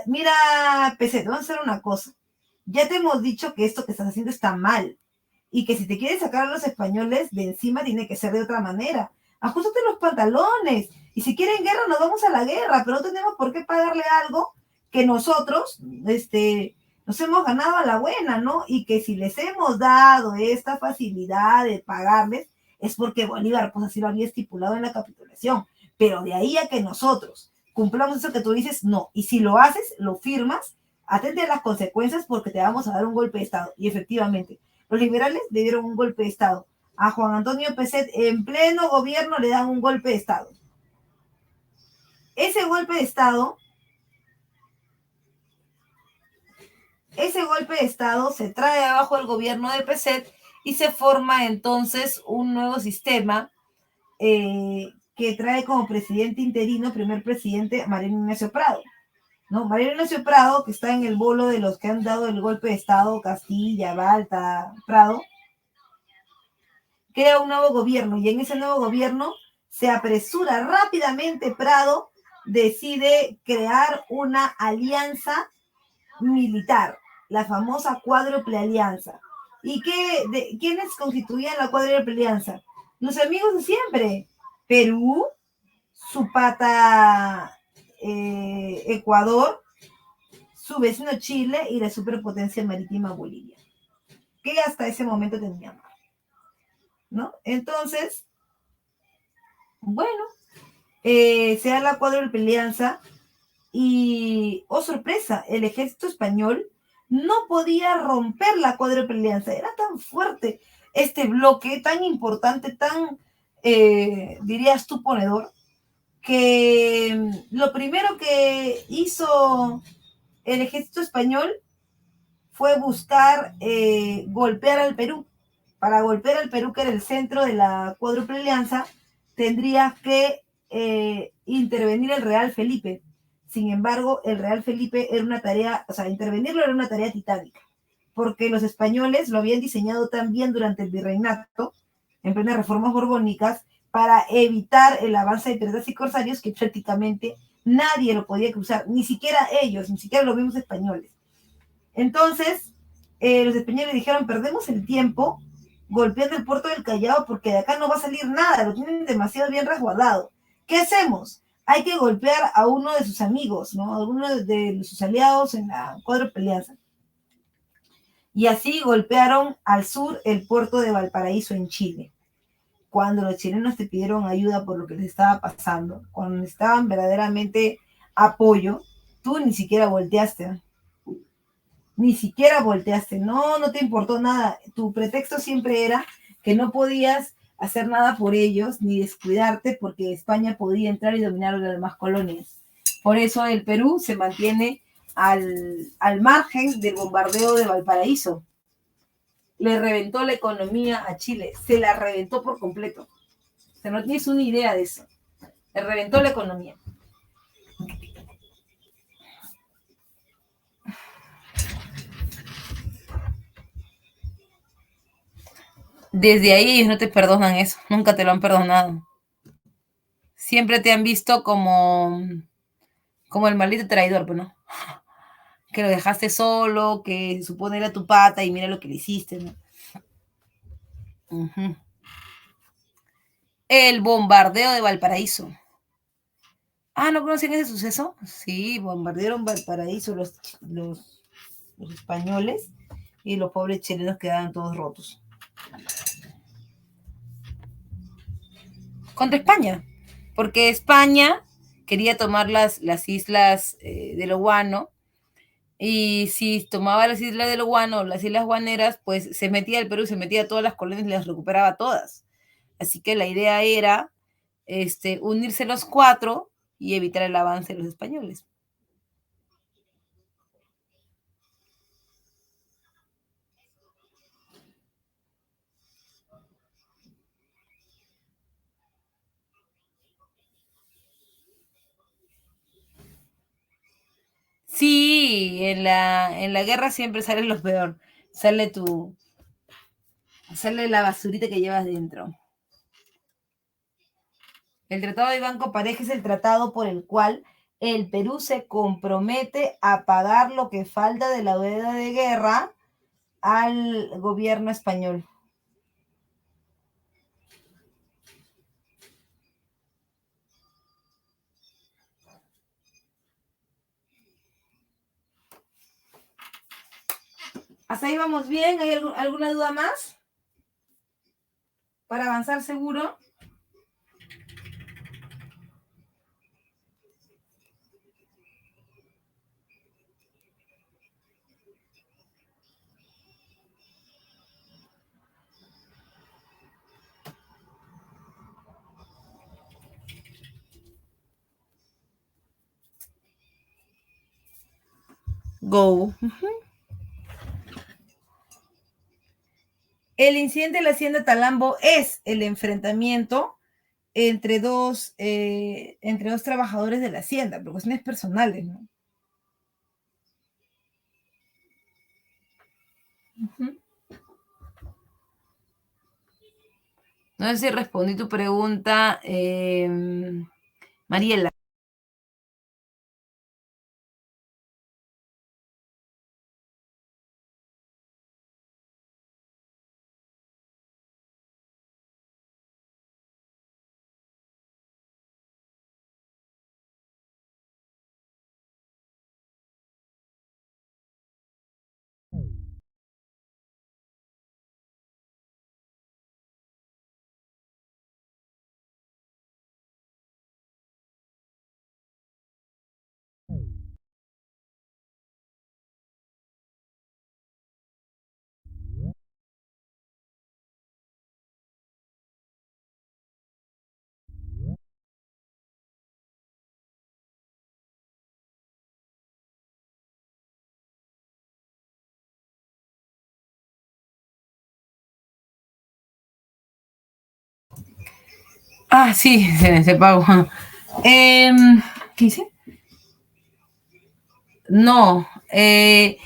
mira, Pezet, vamos a hacer una cosa. Ya te hemos dicho que esto que estás haciendo está mal y que si te quieres sacar a los españoles de encima tiene que ser de otra manera. Ajustate los pantalones y si quieren guerra nos vamos a la guerra, pero no tenemos por qué pagarle algo que nosotros nos hemos ganado a la buena, ¿no? Y que si les hemos dado esta facilidad de pagarles, es porque Bolívar, pues así lo había estipulado en la capitulación. Pero de ahí a que nosotros cumplamos eso que tú dices, no. Y si lo haces, lo firmas, atente a las consecuencias porque te vamos a dar un golpe de Estado. Y efectivamente, los liberales le dieron un golpe de Estado. A Juan Antonio Peset, en pleno gobierno, le dan un golpe de Estado. Ese golpe de Estado se trae abajo el gobierno de Peset y se forma entonces un nuevo sistema que trae como presidente interino, primer presidente, Mariano Ignacio Prado. ¿No? Mariano Ignacio Prado, que está en el bolo de los que han dado el golpe de Estado, Castilla, Balta, Prado, crea un nuevo gobierno y en ese nuevo gobierno se apresura rápidamente Prado, decide crear una alianza militar, la famosa cuádruple alianza. ¿Y quiénes constituían la cuádruple alianza? Los amigos de siempre. Perú, su pata Ecuador, su vecino Chile y la superpotencia marítima Bolivia, que hasta ese momento tenía mar, ¿no? Entonces, bueno, se da la cuádruple alianza y, oh sorpresa, el ejército español no podía romper la cuádruple alianza, era tan fuerte este bloque, tan importante, tan, dirías tú, ponedor, que lo primero que hizo el ejército español fue buscar golpear al Perú. Para golpear al Perú, que era el centro de la cuádruple alianza, tendría que intervenir el Real Felipe. Sin embargo, el Real Felipe era una tarea, o sea, intervenirlo era una tarea titánica, porque los españoles lo habían diseñado tan bien durante el virreinato, en plenas reformas borbónicas, para evitar el avance de piratas y corsarios que prácticamente nadie lo podía cruzar, ni siquiera ellos, ni siquiera los mismos españoles. Entonces, los españoles dijeron, perdemos el tiempo golpeando el puerto del Callao porque de acá no va a salir nada, lo tienen demasiado bien resguardado. ¿Qué hacemos? Hay que golpear a uno de sus amigos, ¿no? A uno de sus aliados en la cuádruple alianza. Y así golpearon al sur el puerto de Valparaíso en Chile. Cuando los chilenos te pidieron ayuda por lo que les estaba pasando, cuando necesitaban verdaderamente apoyo, tú ni siquiera volteaste, ni siquiera volteaste, no te importó nada. Tu pretexto siempre era que no podías hacer nada por ellos ni descuidarte porque España podía entrar y dominar las demás colonias. Por eso el Perú se mantiene al margen del bombardeo de Valparaíso. Le reventó la economía a Chile, se la reventó por completo. O sea, no tienes una idea de eso. Le reventó la economía. Desde ahí ellos no te perdonan eso, nunca te lo han perdonado. Siempre te han visto como el maldito traidor, pues, ¿no? Que lo dejaste solo, que supone era tu pata y mira lo que le hiciste, ¿no? Uh-huh. El bombardeo de Valparaíso. Ah, ¿no conocen ese suceso? Sí, bombardearon Valparaíso los españoles y los pobres chilenos quedaban todos rotos. Contra España, porque España quería tomar las islas de lo guano, y si tomaba las islas de lo guano, las islas guaneras, pues se metía al Perú, se metía a todas las colonias y las recuperaba todas. Así que la idea era unirse los cuatro y evitar el avance de los españoles. Sí, en la guerra siempre sale lo peor. Sale sale la basurita que llevas dentro. El Tratado de Banco Pareja es el tratado por el cual el Perú se compromete a pagar lo que falta de la deuda de guerra al gobierno español. ¿Hasta ahí vamos bien? ¿Hay alguna duda más? Para avanzar seguro. Go. El incidente de la hacienda Talambo es el enfrentamiento entre dos trabajadores de la hacienda, por cuestiones personales, ¿no? No sé si respondí tu pregunta, Mariela. Ah, sí, se pagó. ¿Qué dice? No, el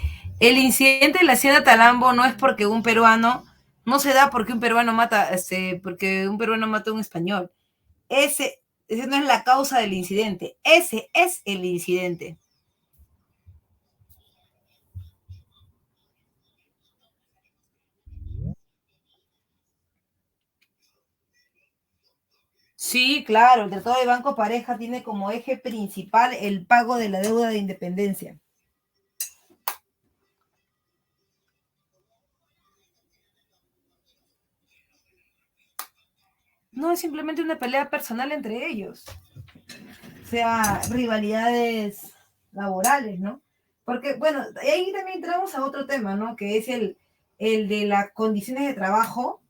incidente de la hacienda Talambo no es porque un peruano, no se da porque un peruano mata, porque un peruano mata a un español. Ese no es la causa del incidente, ese es el incidente. Sí, claro, el Tratado de Banco Pareja tiene como eje principal el pago de la deuda de independencia. No es simplemente una pelea personal entre ellos, o sea, rivalidades laborales, ¿no? Porque, bueno, ahí también entramos a otro tema, ¿no? Que es el de las condiciones de trabajo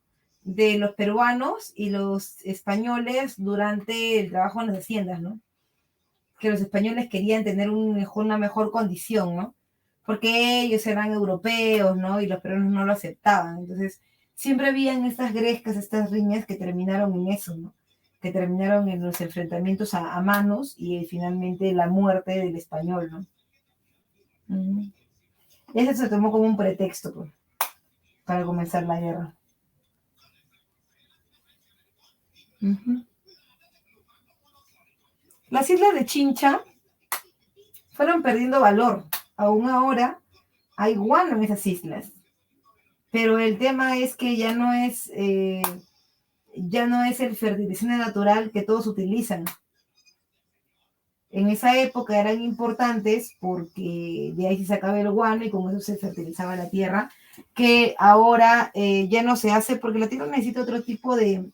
de los peruanos y los españoles durante el trabajo en las haciendas, ¿no? Que los españoles querían tener una mejor condición, ¿no? Porque ellos eran europeos, ¿no? Y los peruanos no lo aceptaban. Entonces, siempre habían estas grescas, estas riñas que terminaron en eso, ¿no? Que terminaron en los enfrentamientos a manos y finalmente la muerte del español, ¿no? Mm. Ese se tomó como un pretexto, pues, para comenzar la guerra. Uh-huh. Las islas de Chincha fueron perdiendo valor. Aún ahora hay guano en esas islas. Pero el tema es que ya no es el fertilizante natural que todos utilizan. En esa época eran importantes porque de ahí se sacaba el guano y con eso se fertilizaba la tierra, que ahora ya no se hace porque la tierra necesita otro tipo de,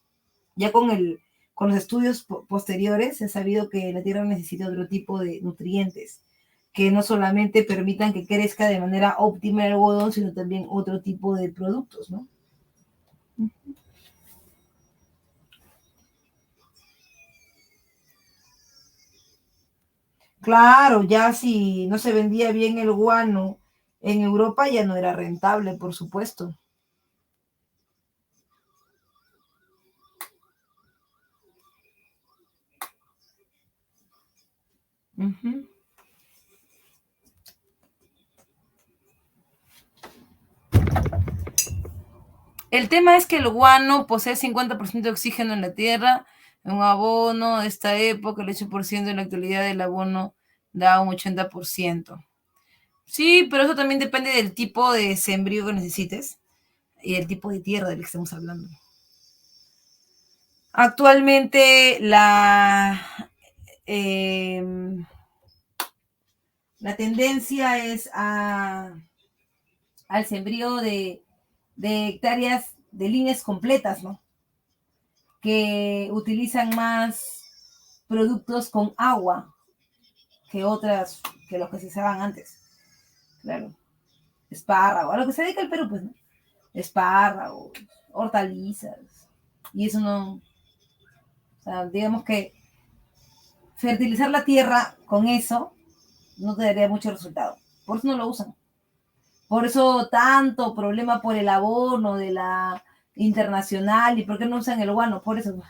ya con los estudios posteriores se ha sabido que la tierra necesita otro tipo de nutrientes que no solamente permitan que crezca de manera óptima el algodón, sino también otro tipo de productos, ¿no? Claro, ya si no se vendía bien el guano en Europa ya no era rentable, por supuesto. Ujú. El tema es que el guano posee 50% de oxígeno en la tierra, un abono de esta época, el 8% en la actualidad del abono da un 80%. Sí, pero eso también depende del tipo de sembrío que necesites y el tipo de tierra del que estamos hablando. Actualmente la tendencia es a al sembrío de hectáreas de líneas completas, ¿no? Que utilizan más productos con agua que otras, que los que se usaban antes. Claro. Espárrago, a lo que se dedica el Perú, pues, ¿no? Espárragos, hortalizas. Y eso no, o sea, digamos que fertilizar la tierra con eso no te daría mucho resultado. Por eso no lo usan. Por eso tanto problema por el abono de la internacional y por qué no usan el guano. Por eso.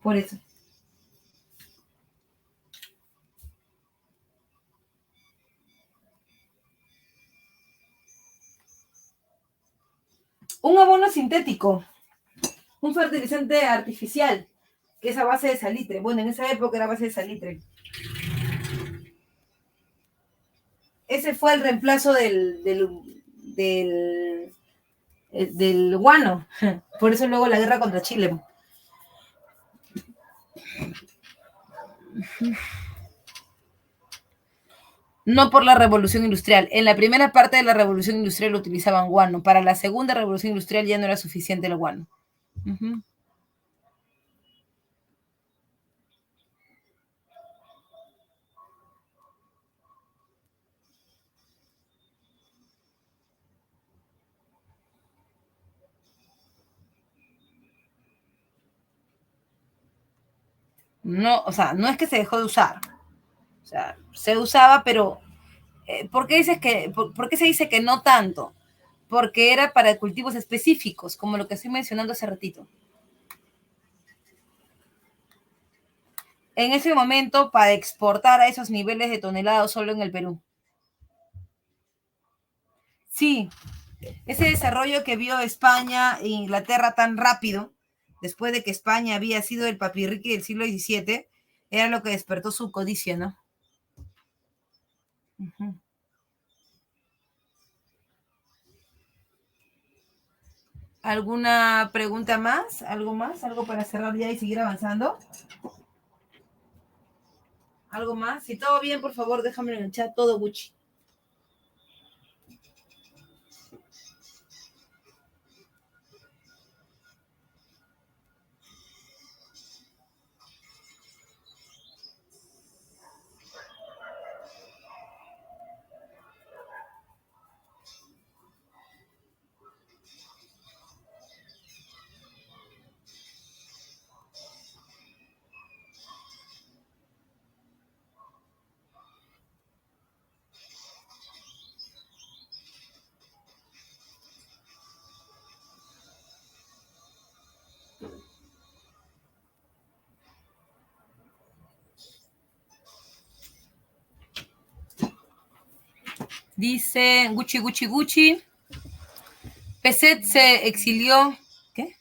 Por eso. Un abono sintético, un fertilizante artificial, que es a base de salitre. Bueno, en esa época era a base de salitre. Ese fue el reemplazo del guano. Por eso luego la guerra contra Chile. No por la revolución industrial. En la primera parte de la revolución industrial utilizaban guano. Para la segunda revolución industrial ya no era suficiente el guano. Uh-huh. No, o sea, no es que se dejó de usar. O sea, se usaba, pero ¿por qué por qué se dice que no tanto? Porque era para cultivos específicos, como lo que estoy mencionando hace ratito. En ese momento, para exportar a esos niveles de toneladas solo en el Perú. Sí, ese desarrollo que vio España e Inglaterra tan rápido, después de que España había sido el papirriqui del siglo XVII, era lo que despertó su codicia, ¿no? Uh-huh. ¿Alguna pregunta más? ¿Algo más? ¿Algo para cerrar ya y seguir avanzando? ¿Algo más? Si todo bien, por favor, déjame en el chat todo Gucci. Dice Gucci, Gucci, Gucci. Peset se exilió. ¿Qué?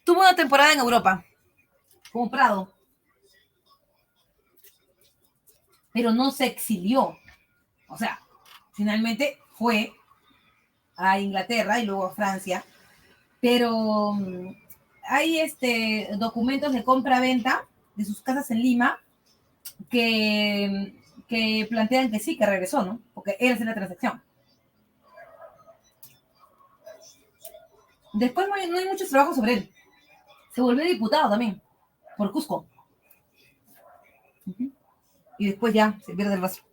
Tuvo una temporada en Europa, como Prado, pero no se exilió. O sea, finalmente fue a Inglaterra y luego a Francia, pero hay documentos de compra-venta de sus casas en Lima que plantean que sí, que regresó, ¿no? Porque él hace la transacción. Después no hay muchos trabajos sobre él. Se volvió diputado también, por Cusco. Uh-huh. Y después ya se pierde el rastro.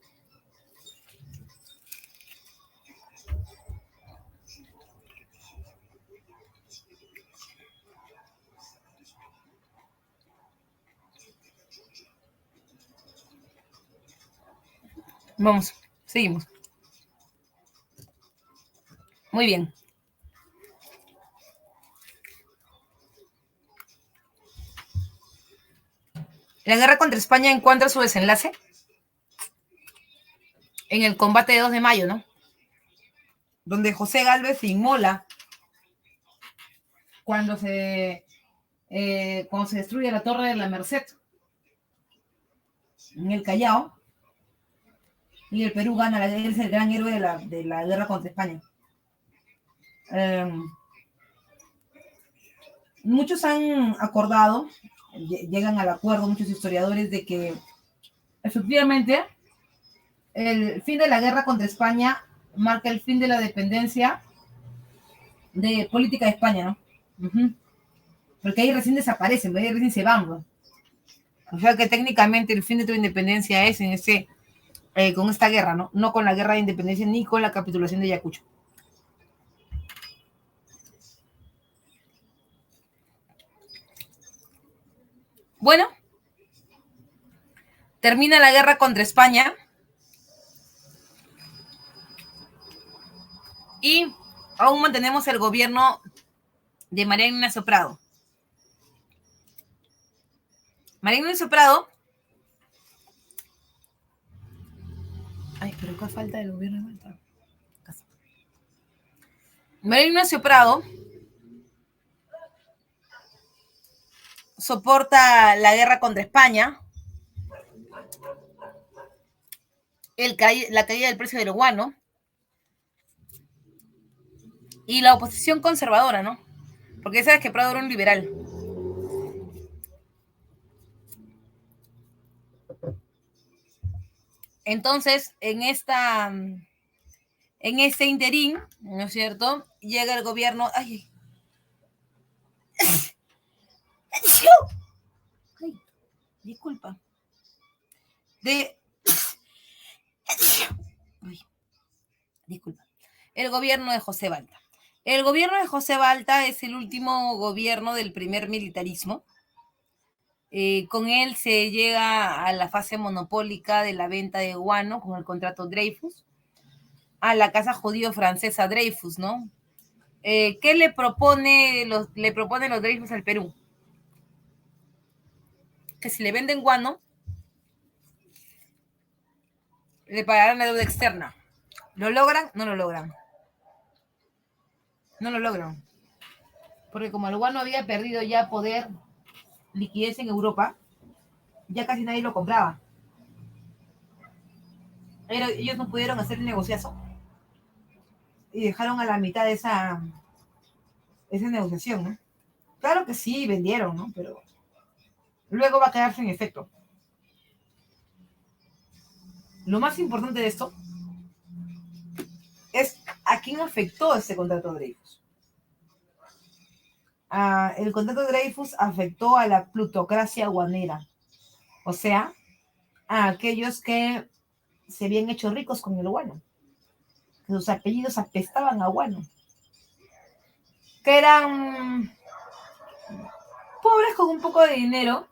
Vamos, seguimos. Muy bien. La guerra contra España encuentra su desenlace en el combate de 2 de mayo, ¿no? Donde José Gálvez se inmola cuando se destruye la Torre de la Merced en el Callao y el Perú gana, él es el gran héroe de la guerra contra España. Muchos han acordado llegan al acuerdo muchos historiadores de que efectivamente el fin de la guerra contra España marca el fin de la dependencia de política de España, ¿no? Porque ahí recién desaparecen, ahí recién se van, ¿no? O sea que técnicamente el fin de tu independencia es en con esta guerra, ¿no? No con la guerra de independencia ni con la capitulación de Ayacucho. Bueno, termina la guerra contra España y aún mantenemos el gobierno de María Ignacio Prado. María Ignacio Prado. Ay, pero ¿qué falta del gobierno de Malta? María Ignacio Prado soporta la guerra contra España, la caída del precio del guano y la oposición conservadora, ¿no? Porque sabes que Prado era un liberal. Entonces, en este interín, ¿no es cierto? Llega el gobierno. Ay, disculpa. Disculpa. El gobierno de José Balta. El gobierno de José Balta es el último gobierno del primer militarismo. Con él se llega a la fase monopólica de la venta de guano con el contrato Dreyfus, a la casa judío-francesa Dreyfus, ¿no? ¿Qué le proponen los Dreyfus al Perú? Que si le venden guano, le pagarán la deuda externa. ¿Lo logran? No lo logran. No lo logran. Porque como el guano había perdido ya poder, liquidez en Europa, ya casi nadie lo compraba. Pero ellos no pudieron hacer el negociazo y dejaron a la mitad de esa negociación, ¿no? Claro que sí, vendieron, ¿no? Pero luego va a quedarse en efecto. Lo más importante de esto es a quién afectó este contrato de Dreyfus. El contrato de Dreyfus afectó a la plutocracia guanera, o sea, a aquellos que se habían hecho ricos con el guano, que sus apellidos apestaban a guano, que eran pobres con un poco de dinero,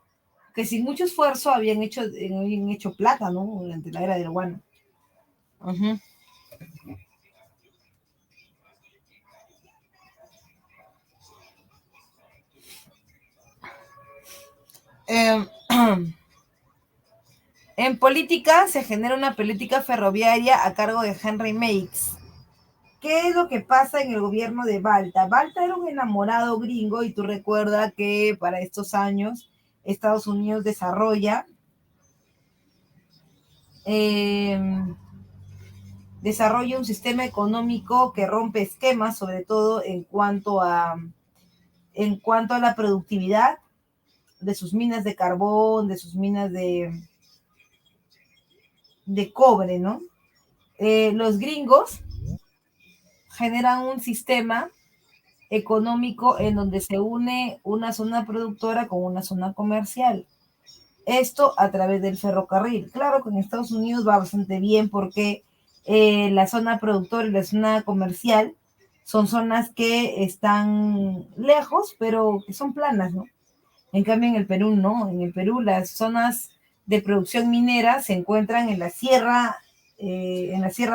que sin mucho esfuerzo habían hecho plata, ¿no? Durante la era del guano. Uh-huh. En política se genera una política ferroviaria a cargo de Henry Meigs. ¿Qué es lo que pasa en el gobierno de Balta? Balta era un enamorado gringo y tú recuerdas que para estos años Estados Unidos desarrolla un sistema económico que rompe esquemas, sobre todo en cuanto a la productividad de sus minas de carbón, de sus minas de cobre, ¿no? Los gringos generan un sistema económico en donde se une una zona productora con una zona comercial. Esto a través del ferrocarril. Claro que en Estados Unidos va bastante bien porque la zona productora y la zona comercial son zonas que están lejos, pero que son planas, ¿no? En cambio, en el Perú no. En el Perú las zonas de producción minera se encuentran en la sierra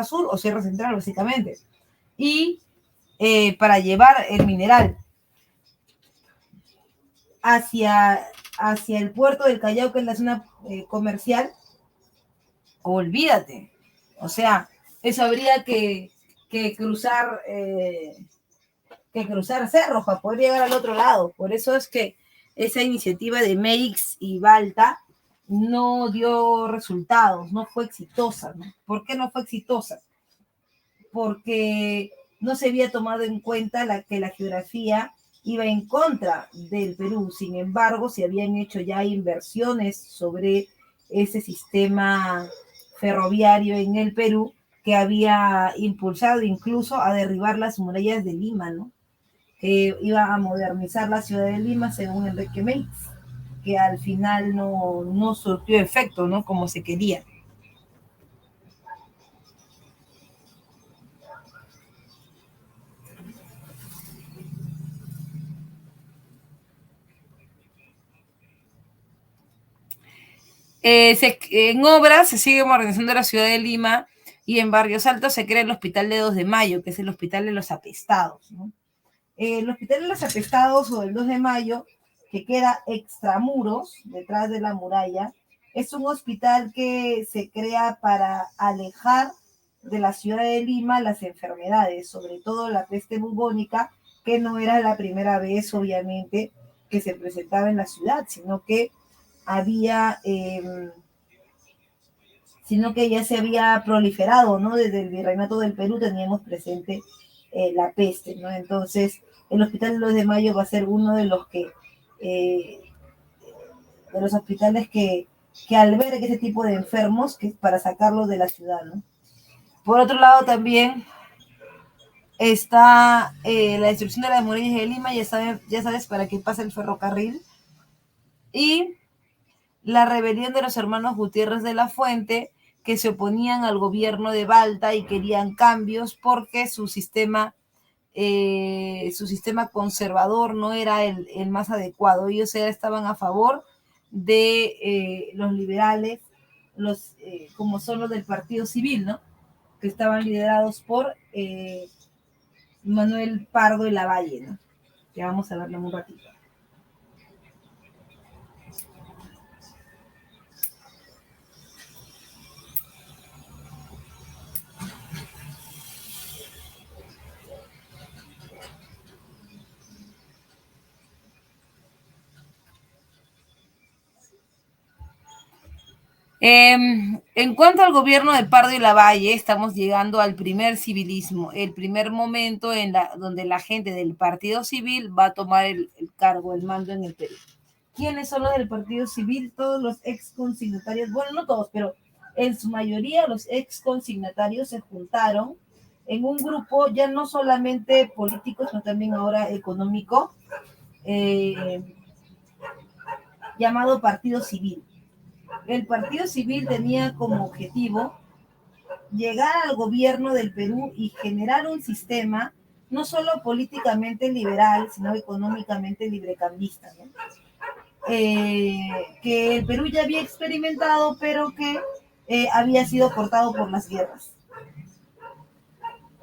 sur o sierra central, básicamente. Y para llevar el mineral hacia el puerto del Callao, que es la zona comercial, olvídate. O sea, eso habría que cruzar cerros para poder llegar al otro lado. Por eso es que esa iniciativa de Meix y Balta no dio resultados, no fue exitosa, ¿no? ¿Por qué no fue exitosa? Porque no se había tomado en cuenta que la geografía iba en contra del Perú. Sin embargo, se habían hecho ya inversiones sobre ese sistema ferroviario en el Perú que había impulsado incluso a derribar las murallas de Lima, ¿no? Que iba a modernizar la ciudad de Lima según Enrique Meix, que al final no surtió efecto, ¿no? Como se quería. En obras se sigue modernizando la ciudad de Lima y en Barrios Altos se crea el Hospital de 2 de Mayo, que es el Hospital de los Apestados, ¿no? El Hospital de los Apestados o el 2 de Mayo, que queda extramuros, detrás de la muralla, es un hospital que se crea para alejar de la ciudad de Lima las enfermedades, sobre todo la peste bubónica, que no era la primera vez, obviamente, que se presentaba en la ciudad, había, sino que ya se había proliferado, ¿no? Desde el Virreinato del Perú teníamos presente la peste, ¿no? Entonces, el Hospital de los de Mayo va a ser uno de los de los hospitales que albergue ese tipo de enfermos que para sacarlos de la ciudad, ¿no? Por otro lado, también está la destrucción de las murallas de Lima, ya sabes para qué pasa el ferrocarril, y la rebelión de los hermanos Gutiérrez de la Fuente, que se oponían al gobierno de Balta y querían cambios porque su sistema conservador no era el más adecuado. Ellos estaban a favor de los liberales, como son los del Partido Civil, ¿no? Que estaban liderados por Manuel Pardo y Lavalle, ¿no? Que vamos a verlo en un ratito. En cuanto al gobierno de Pardo y Lavalle, estamos llegando al primer civilismo, el primer momento donde la gente del Partido Civil va a tomar el cargo, el mando en el Perú. ¿Quiénes son los del Partido Civil? Todos los ex consignatarios, bueno, no todos, pero en su mayoría los ex consignatarios se juntaron en un grupo ya no solamente político, sino también ahora económico, llamado Partido Civil. El Partido Civil tenía como objetivo llegar al gobierno del Perú y generar un sistema no solo políticamente liberal, sino económicamente librecambista, ¿no? Que el Perú ya había experimentado, pero que había sido cortado por las guerras.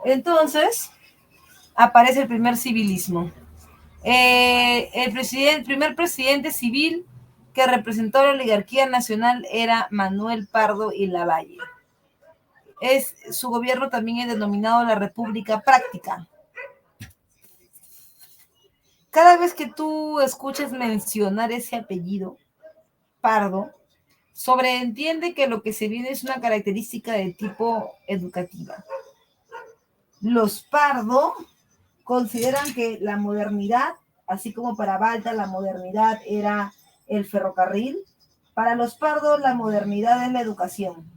Entonces, aparece el primer civilismo. Primer presidente civil que representó a la oligarquía nacional era Manuel Pardo y Lavalle. Su gobierno también es denominado la República Práctica. Cada vez que tú escuches mencionar ese apellido, Pardo, sobreentiende que lo que se viene es una característica de tipo educativa. Los Pardo consideran que la modernidad, así como para Balta la modernidad era el ferrocarril, para los Pardo la modernidad es la educación.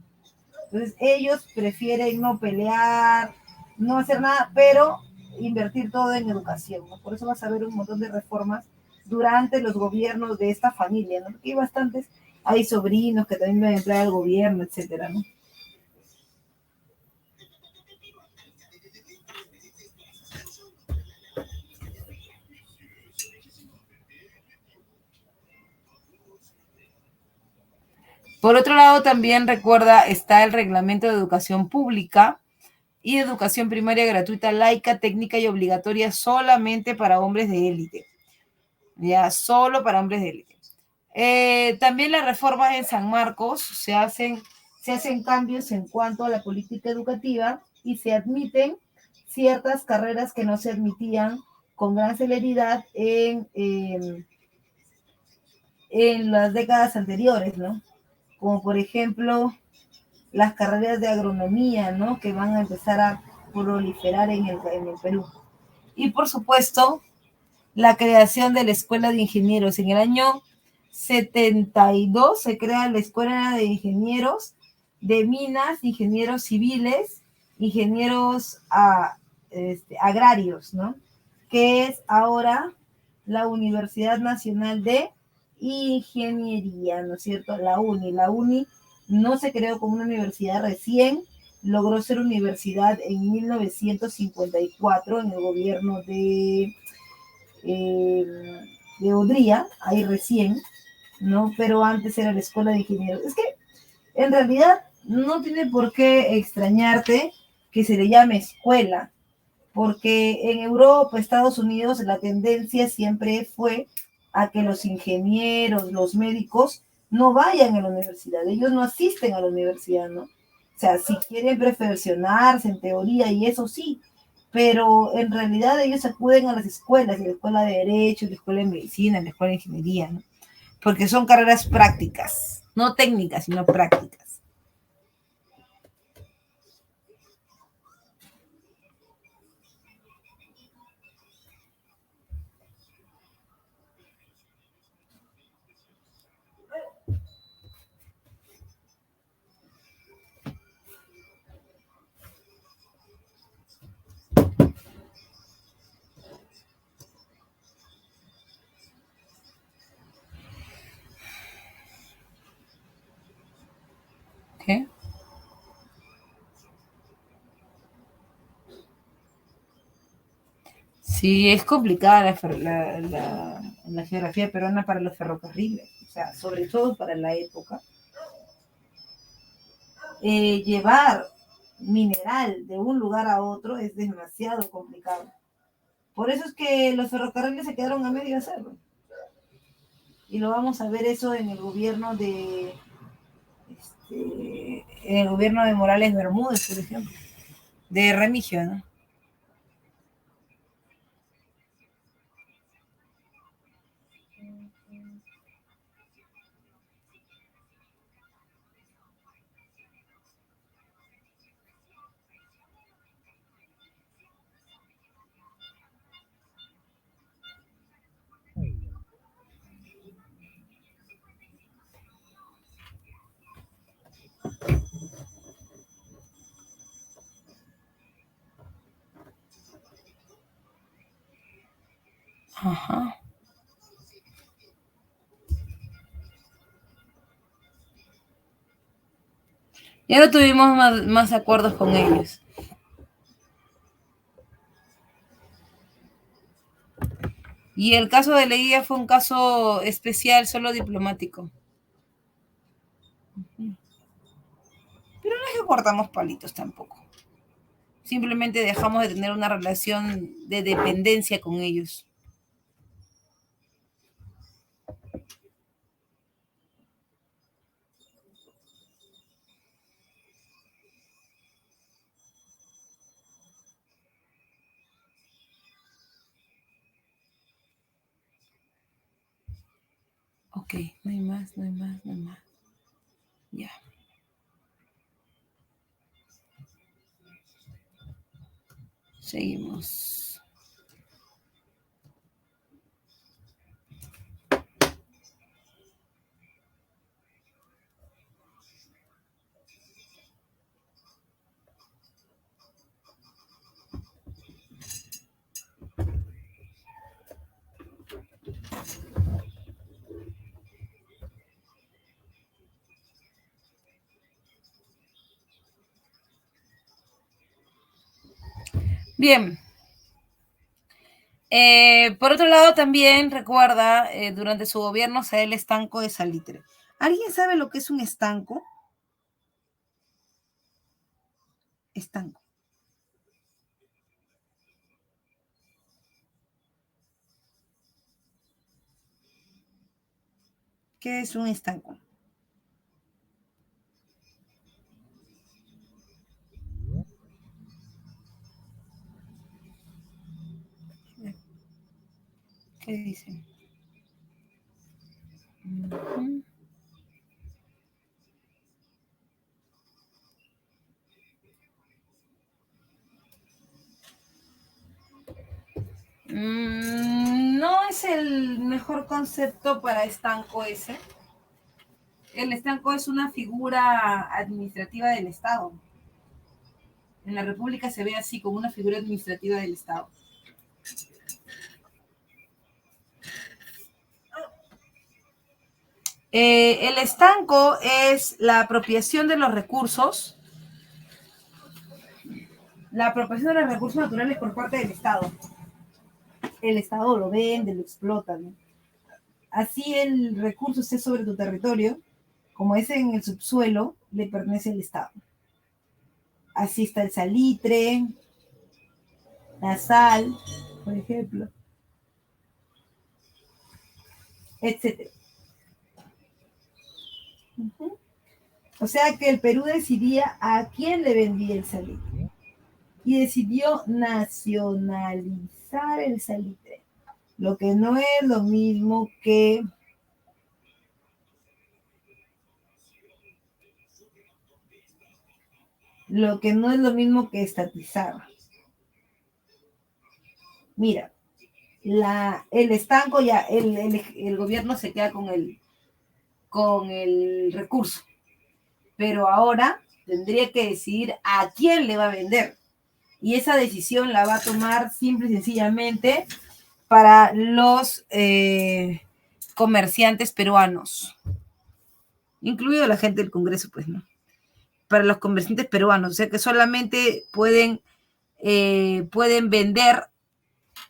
Entonces ellos prefieren no pelear, no hacer nada, pero invertir todo en educación, ¿no? Por eso vas a ver un montón de reformas durante los gobiernos de esta familia, ¿no? Porque hay bastantes, hay sobrinos que también van a emplear al gobierno, etcétera, ¿no? Por otro lado, también recuerda, está el Reglamento de Educación Pública y Educación Primaria Gratuita, laica, técnica y obligatoria solamente para hombres de élite. Ya, solo para hombres de élite. También las reformas en San Marcos se hacen cambios en cuanto a la política educativa y se admiten ciertas carreras que no se admitían con gran celeridad en las décadas anteriores, ¿no? Como por ejemplo las carreras de agronomía, ¿no? Que van a empezar a proliferar en el Perú. Y por supuesto, la creación de la Escuela de Ingenieros. En el año 72 se crea la Escuela de Ingenieros de Minas, ingenieros civiles, ingenieros agrarios, ¿no? Que es ahora la Universidad Nacional de Ingeniería, ¿no es cierto? La UNI. La UNI no se creó como una universidad recién, logró ser universidad en 1954 en el gobierno eh, de Odría, ahí recién, ¿no? Pero antes era la Escuela de Ingenieros. Es que en realidad no tiene por qué extrañarte que se le llame escuela, porque en Europa, Estados Unidos, la tendencia siempre fue a que los ingenieros, los médicos, no vayan a la universidad, ellos no asisten a la universidad, ¿no? O sea, si quieren perfeccionarse en teoría y eso sí, pero en realidad ellos acuden a las escuelas, la escuela de Derecho, la escuela de Medicina, la escuela de Ingeniería, ¿no? Porque son carreras prácticas, no técnicas, sino prácticas. ¿Qué? Sí, es complicada la geografía peruana para los ferrocarriles, o sea, sobre todo para la época. Llevar mineral de un lugar a otro es demasiado complicado. Por eso es que los ferrocarriles se quedaron a medio hacerlo. Y lo vamos a ver eso en el gobierno en el gobierno de Morales Bermúdez, por ejemplo, de Remigio, ¿no? Ajá. Ya no tuvimos más acuerdos con ellos. Y el caso de Leguía fue un caso especial, solo diplomático. Pero no es que cortamos palitos tampoco. Simplemente dejamos de tener una relación de dependencia con ellos. Ok, no hay más, no hay más, no hay más. Ya. Seguimos. Bien. Por otro lado, también recuerda, durante su gobierno se da el estanco de Salitre. ¿Alguien sabe lo que es un estanco? Estanco. ¿Qué es un estanco? ¿Qué dicen? Uh-huh. No, el mejor concepto para estanco ese? El estanco es una figura administrativa del Estado. En la República se ve así, como una figura administrativa del Estado. El estanco es la apropiación de los recursos, naturales por parte del Estado. El Estado lo vende, lo explota, ¿no? Así el recurso esté sobre tu territorio, como es en el subsuelo, le pertenece al Estado. Así está el salitre, la sal, por ejemplo, etcétera. Uh-huh. O sea que el Perú decidía a quién le vendía el salitre y decidió nacionalizar el salitre, lo que no es lo mismo que estatizar. Mira, el estanco ya, el gobierno se queda con el recurso, pero ahora tendría que decidir a quién le va a vender. Y esa decisión la va a tomar simple y sencillamente para los comerciantes peruanos, incluido la gente del Congreso, pues, ¿no? Para los comerciantes peruanos, o sea que solamente pueden vender,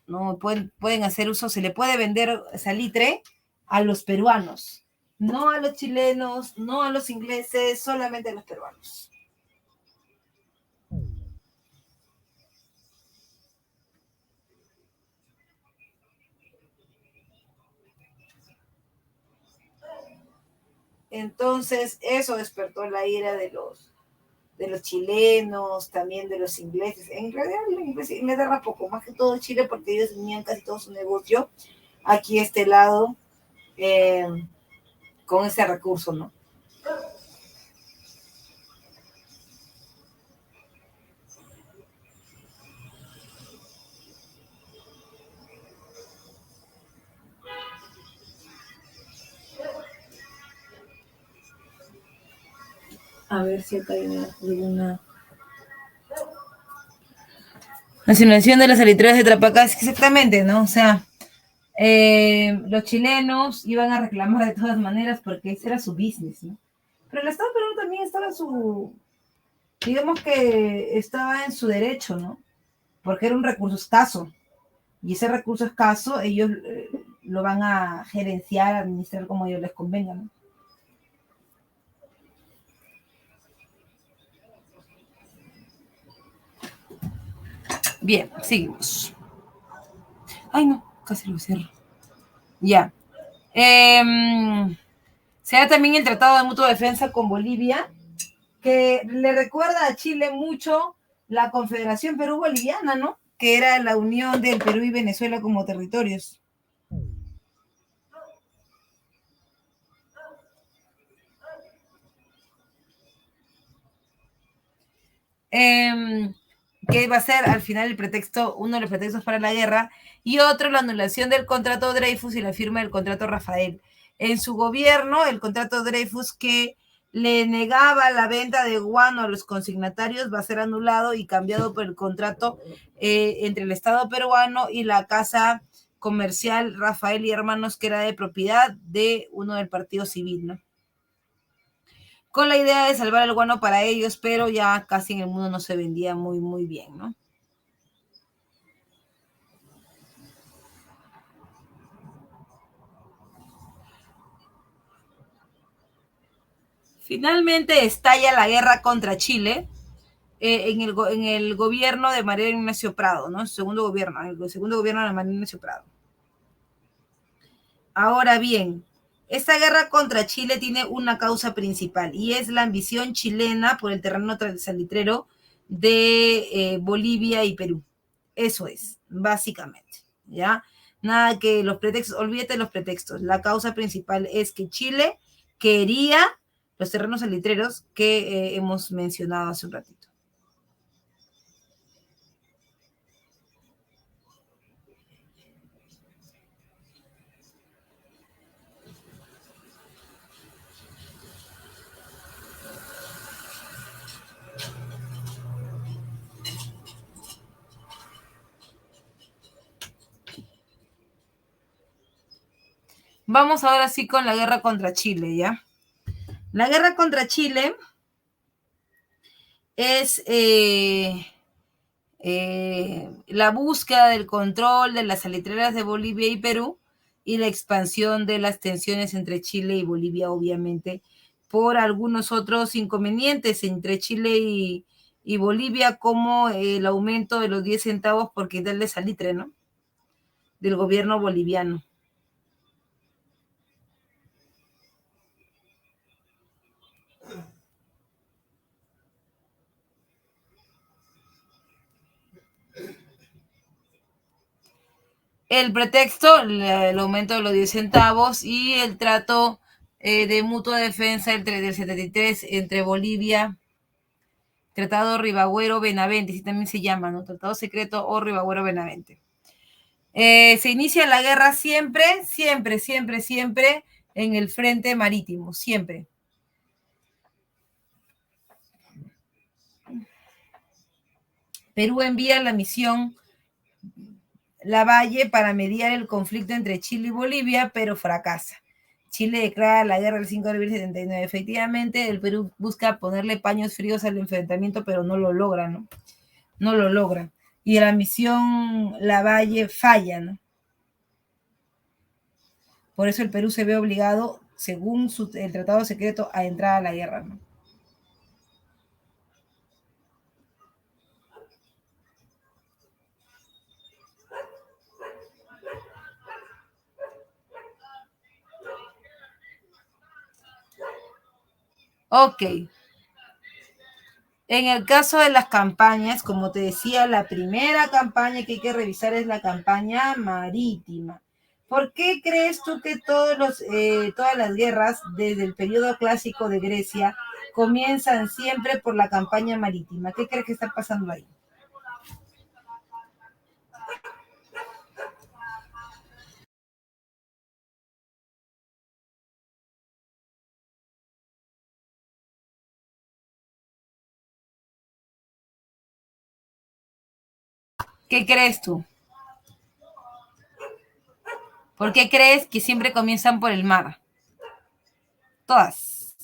¿no? Pueden hacer uso, se le puede vender salitre a los peruanos, no a los chilenos, no a los ingleses, solamente a los peruanos. Entonces, eso despertó la ira de los chilenos, también de los ingleses. En realidad, Inglaterra poco, más que todo Chile, porque ellos tenían casi todo su negocio aquí a este lado, con ese recurso, ¿no? A ver si acá hay alguna. Nacionalización de las salitreras de Trapacás, exactamente, ¿no? O sea, los chilenos iban a reclamar de todas maneras porque ese era su business, ¿no? Pero el Estado peruano también estaba digamos que estaba en su derecho, ¿no? Porque era un recurso escaso. Y ese recurso escaso ellos lo van a gerenciar, administrar como ellos les convenga, ¿no? Bien, seguimos. Ay, no, casi lo cierro. Ya. Se da también el Tratado de Mutua Defensa con Bolivia, que le recuerda a Chile mucho la Confederación Perú-Boliviana, ¿no? Que era la unión del Perú y Venezuela como territorios. Que va a ser al final el pretexto, uno de los pretextos para la guerra, y otro la anulación del contrato Dreyfus y la firma del contrato Rafael. En su gobierno, el contrato Dreyfus que le negaba la venta de guano a los consignatarios va a ser anulado y cambiado por el contrato entre el Estado peruano y la casa comercial Rafael y Hermanos, que era de propiedad de uno del Partido Civil, ¿no? Con la idea de salvar el guano para ellos, pero ya casi en el mundo no se vendía muy, muy bien, ¿no? Finalmente estalla la guerra contra Chile en el gobierno de María Ignacio Prado, ¿no? El segundo gobierno de María Ignacio Prado. Ahora bien, esta guerra contra Chile tiene una causa principal y es la ambición chilena por el terreno salitrero de Bolivia y Perú. Eso es, básicamente, ¿ya? Nada que los pretextos, olvídate los pretextos. La causa principal es que Chile quería los terrenos salitreros que hemos mencionado hace un ratito. Vamos ahora sí con la guerra contra Chile, ¿ya? La guerra contra Chile es la búsqueda del control de las salitreras de Bolivia y Perú y la expansión de las tensiones entre Chile y Bolivia, obviamente, por algunos otros inconvenientes entre Chile y Bolivia, como el aumento de los 10 centavos por quintal de salitre, ¿no? Del gobierno boliviano. El pretexto, el aumento de los 10 centavos y el trato de mutua defensa del 73 entre Bolivia, Tratado Ribagüero-Benavente, así también se llama, ¿no? Tratado secreto o Ribagüero-Benavente. Se inicia la guerra siempre, siempre, siempre, siempre en el frente marítimo, siempre. Perú envía la misión Lavalle para mediar el conflicto entre Chile y Bolivia, pero fracasa. Chile declara la guerra el 5 de abril de 79. Efectivamente, el Perú busca ponerle paños fríos al enfrentamiento, pero no lo logra, ¿no? No lo logra. Y la misión Lavalle falla, ¿no? Por eso el Perú se ve obligado, según el tratado secreto, a entrar a la guerra, ¿no? Ok. En el caso de las campañas, como te decía, la primera campaña que hay que revisar es la campaña marítima. ¿Por qué crees tú que todas las guerras desde el periodo clásico de Grecia comienzan siempre por la campaña marítima? ¿Qué crees que está pasando ahí? ¿Qué crees tú? ¿Por qué crees que siempre comienzan por el mar? Todas.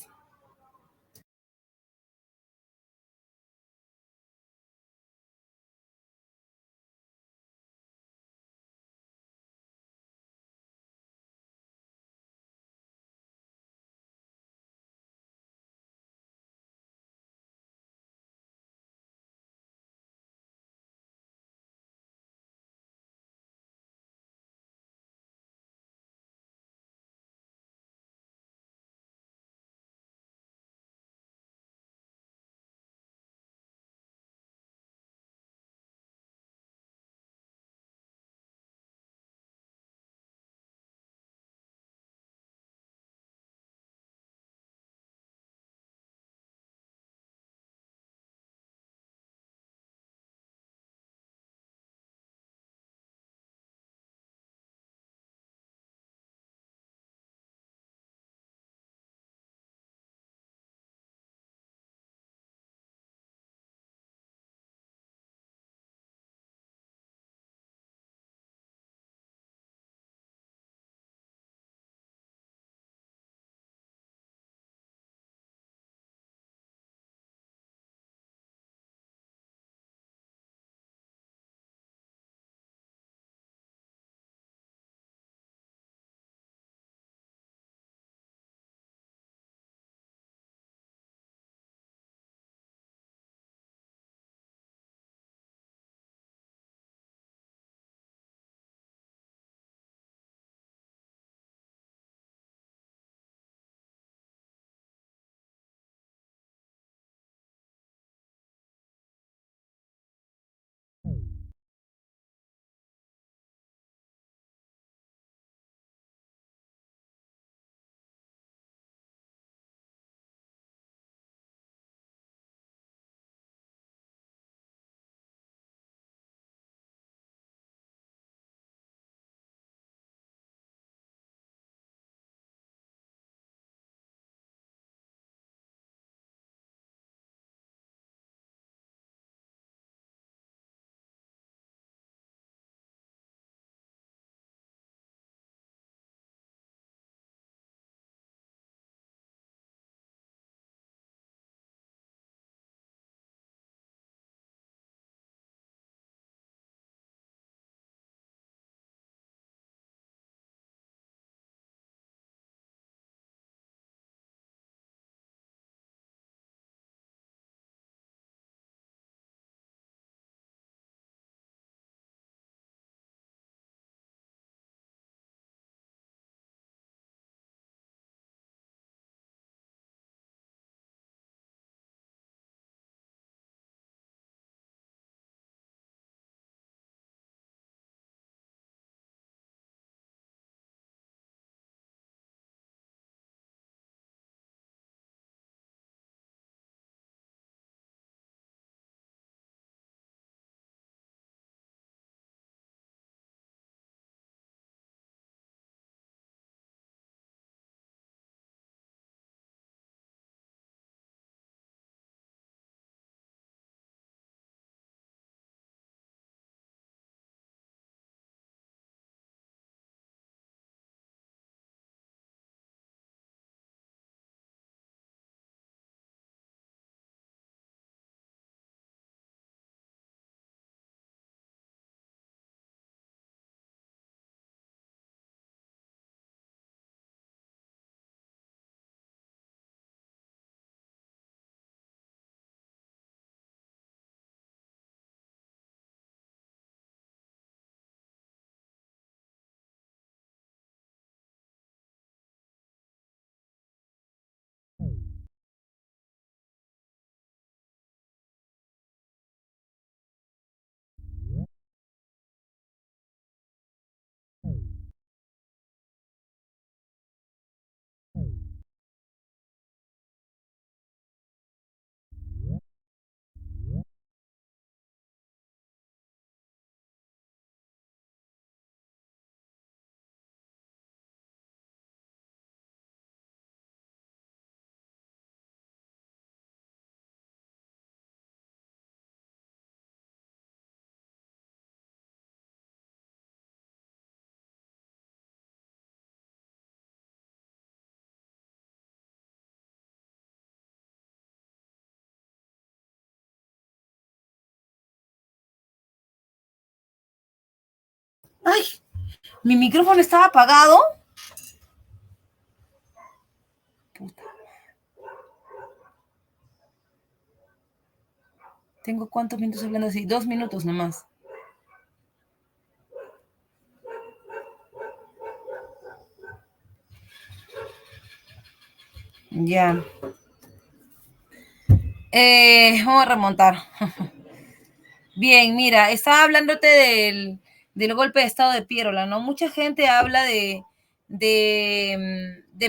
Ay, mi micrófono estaba apagado. Puta. ¿Tengo cuántos minutos hablando así? 2 minutos nomás. Ya. Vamos a remontar. Bien, mira, estaba hablándote del golpe de estado de Piérola, ¿no? Mucha gente habla de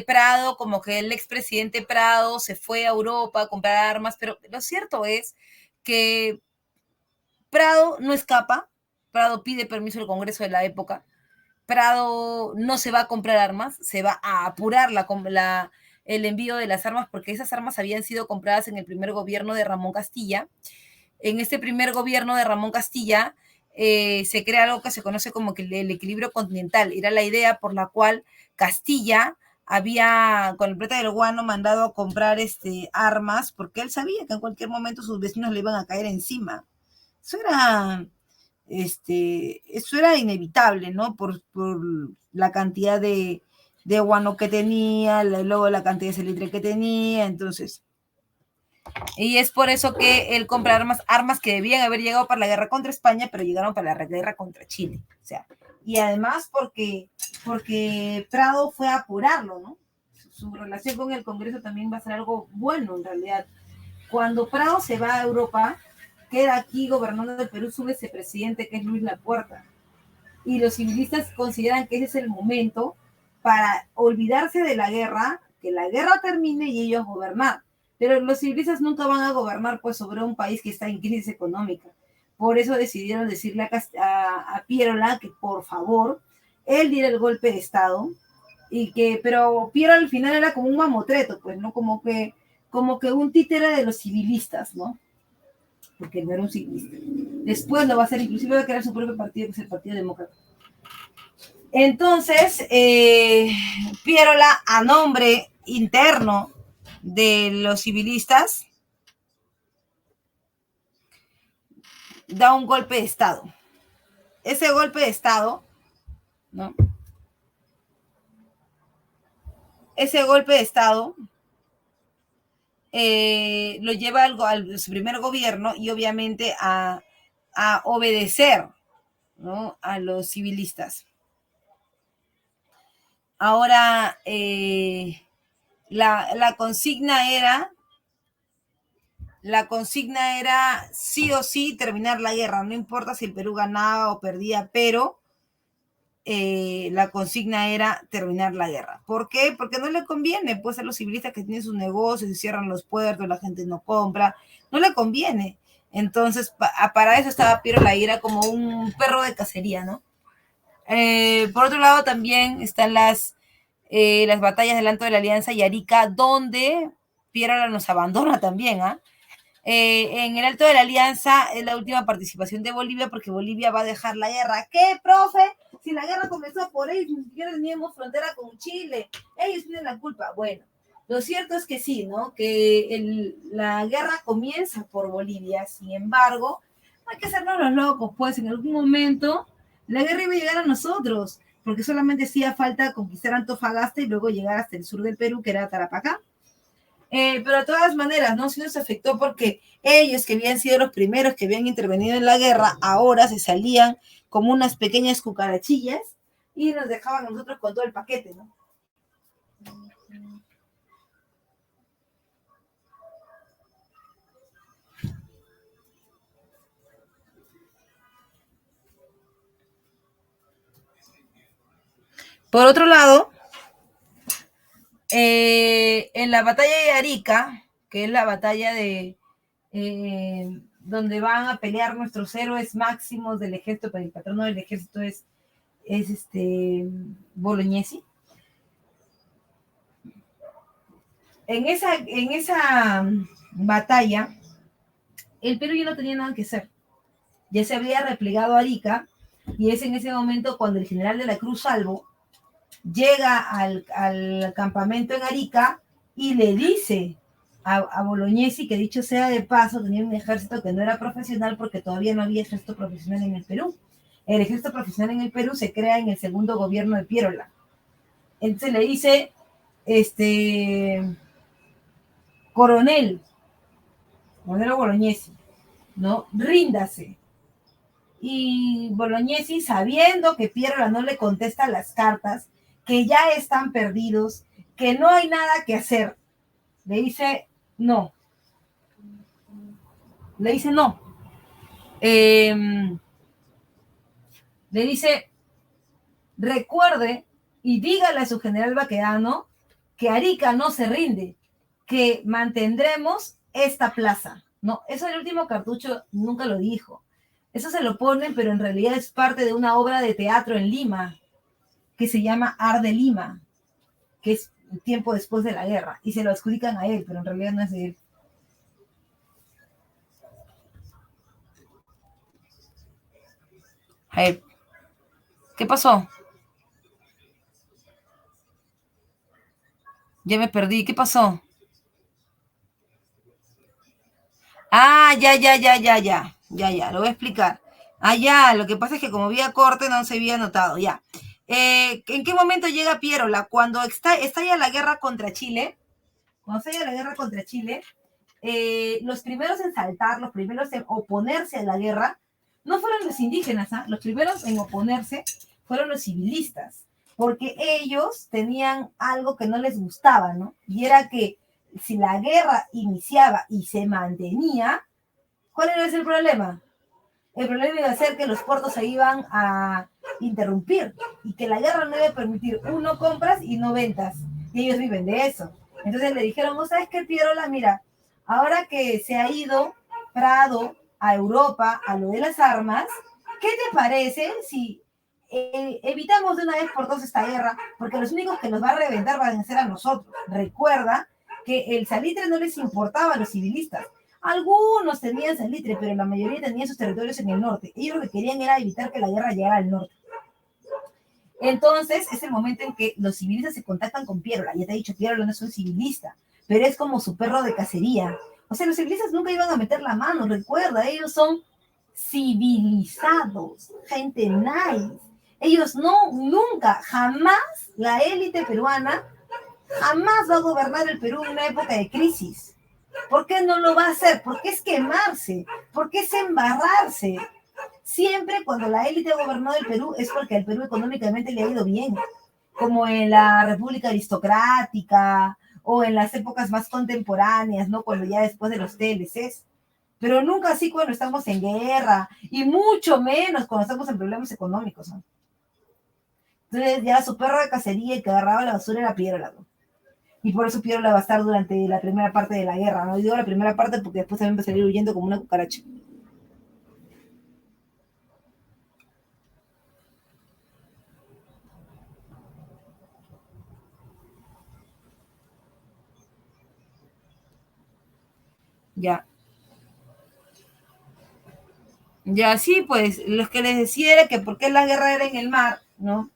Prado, como que el expresidente Prado se fue a Europa a comprar armas, pero lo cierto es que Prado no escapa, Prado pide permiso al Congreso de la época, Prado no se va a comprar armas, se va a apurar el envío de las armas porque esas armas habían sido compradas en el primer gobierno de Ramón Castilla. En este primer gobierno de Ramón Castilla se crea algo que se conoce como que el equilibrio continental. Era la idea por la cual Castilla había, con el plata del guano, mandado a comprar armas porque él sabía que en cualquier momento sus vecinos le iban a caer encima. Eso era, eso era inevitable, ¿no? Por la cantidad de guano que tenía, luego la cantidad de salitre que tenía, entonces. Y es por eso que él compra armas que debían haber llegado para la guerra contra España, pero llegaron para la guerra contra Chile. O sea, y además porque Prado fue a apurarlo, ¿no? Su relación con el Congreso también va a ser algo bueno, en realidad. Cuando Prado se va a Europa, queda aquí gobernando el Perú su vicepresidente, que es Luis Lapuerta. Y los civilistas consideran que ese es el momento para olvidarse de la guerra, que la guerra termine y ellos gobernar. Pero los civilistas nunca van a gobernar pues sobre un país que está en crisis económica. Por eso decidieron decirle a Piérola que por favor él diera el golpe de Estado pero Piérola al final era como un mamotreto, pues, ¿no? Como que un títere de los civilistas, ¿no? Porque no era un civilista. Después lo va a hacer, inclusive va a crear su propio partido, que es el Partido Demócrata. Entonces, Piérola, a nombre interno de los civilistas, da un golpe de Estado. Ese golpe de Estado, ¿no? Ese golpe de Estado lo lleva al su primer gobierno y obviamente a obedecer, ¿no? A los civilistas. Ahora, la consigna era sí o sí terminar la guerra, no importa si el Perú ganaba o perdía, pero la consigna era terminar la guerra. ¿Por qué? Porque no le conviene, pues a los civilistas que tienen sus negocios y cierran los puertos, la gente no compra, no le conviene. Entonces, para eso estaba Piero la ira como un perro de cacería, ¿no? Por otro lado, también están las batallas del Alto de la Alianza y Arica, donde Piero nos abandona también, ¿ah? En el Alto de la Alianza es la última participación de Bolivia porque Bolivia va a dejar la guerra. ¿Qué, profe? Si la guerra comenzó por ellos, ni siquiera teníamos frontera con Chile. Ellos tienen la culpa. Bueno, lo cierto es que sí, ¿no? Que la guerra comienza por Bolivia. Sin embargo, no hay que hacernos los locos, pues en algún momento la guerra iba a llegar a nosotros, porque solamente hacía falta conquistar Antofagasta y luego llegar hasta el sur del Perú, que era Tarapacá. Pero de todas maneras, ¿no? Sí nos afectó porque ellos, que habían sido los primeros que habían intervenido en la guerra, ahora se salían como unas pequeñas cucarachillas y nos dejaban a nosotros con todo el paquete, ¿no? Por otro lado, en la batalla de Arica, que es la batalla donde van a pelear nuestros héroes máximos del ejército, pero el patrono del ejército es Bolognesi. En esa batalla, el Perú ya no tenía nada que hacer. Ya se había replegado a Arica y es en ese momento cuando el general de la Cruz Salvo llega al campamento en Arica y le dice a Bolognesi, que dicho sea de paso, tenía un ejército que no era profesional porque todavía no había ejército profesional en el Perú. el ejército profesional en el Perú se crea en el segundo gobierno de Pierola. Entonces le dice, coronel Bolognesi, ¿no? Ríndase. Y Bolognesi, sabiendo que Pierola no le contesta las cartas, que ya están perdidos, que no hay nada que hacer, le dice no. Le dice no. Le dice, recuerde y dígale a su general Baquedano que Arica no se rinde, que mantendremos esta plaza. No, eso el último cartucho nunca lo dijo. Eso se lo ponen, pero en realidad es parte de una obra de teatro en Lima, que se llama Ar de Lima, que es tiempo después de la guerra, y se lo adjudican a él, pero en realidad no es de él. A ver, ¿qué pasó? Ya me perdí, ¿qué pasó? Ah, ya, lo voy a explicar. Ah, ya, lo que pasa es que como había corte no se había notado, ya. ¿En qué momento llega Pierola? Cuando estalla la guerra contra Chile, los primeros en saltar, los primeros en oponerse a la guerra, no fueron los indígenas, ¿ah? Los primeros en oponerse fueron los civilistas, porque ellos tenían algo que no les gustaba, ¿no? Y era que si la guerra iniciaba y se mantenía, ¿cuál era ese problema? El problema iba a ser que los puertos se iban a interrumpir y que la guerra no iba a permitir, uno, compras y no ventas. Y ellos viven de eso. Entonces le dijeron, ¿no sabes qué, Pierola? Mira, ahora que se ha ido Prado a Europa a lo de las armas, ¿qué te parece si evitamos de una vez por todas esta guerra? Porque los únicos que nos va a reventar van a ser a nosotros. Recuerda que el salitre no les importaba a los civilistas. Algunos tenían salitre, pero la mayoría tenían sus territorios en el norte. Ellos lo que querían era evitar que la guerra llegara al norte. Entonces, es el momento en que los civilistas se contactan con Pierola. Ya te he dicho, Pierola no es un civilista, pero es como su perro de cacería. O sea, los civilistas nunca iban a meter la mano, recuerda, ellos son civilizados, gente nice. Ellos no, nunca, jamás la élite peruana jamás va a gobernar el Perú en una época de crisis. ¿Por qué no lo va a hacer? ¿Por qué es quemarse? ¿Por qué es embarrarse? Siempre cuando la élite ha gobernado el Perú es porque al Perú económicamente le ha ido bien, como en la República Aristocrática o en las épocas más contemporáneas, ¿no? Cuando ya después de los TLCs. Pero nunca así cuando estamos en guerra y mucho menos cuando estamos en problemas económicos, ¿no? Entonces ya su perro de cacería y que agarraba la basura era Pierola, ¿no? Y por eso Pierola va a estar durante la primera parte de la guerra, ¿no? Y digo la primera parte porque después también va a salir huyendo como una cucaracha. Ya. Ya, sí, pues los que les decía era que por qué la guerra era en el mar, ¿no?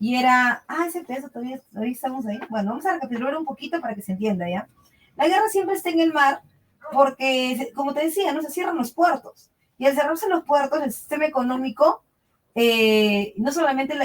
Y era, ese peso todavía estamos ahí. Bueno, vamos a recapitular un poquito para que se entienda, ¿ya? La guerra siempre está en el mar porque, como te decía, no se cierran los puertos. Y al cerrarse los puertos, el sistema económico, no solamente la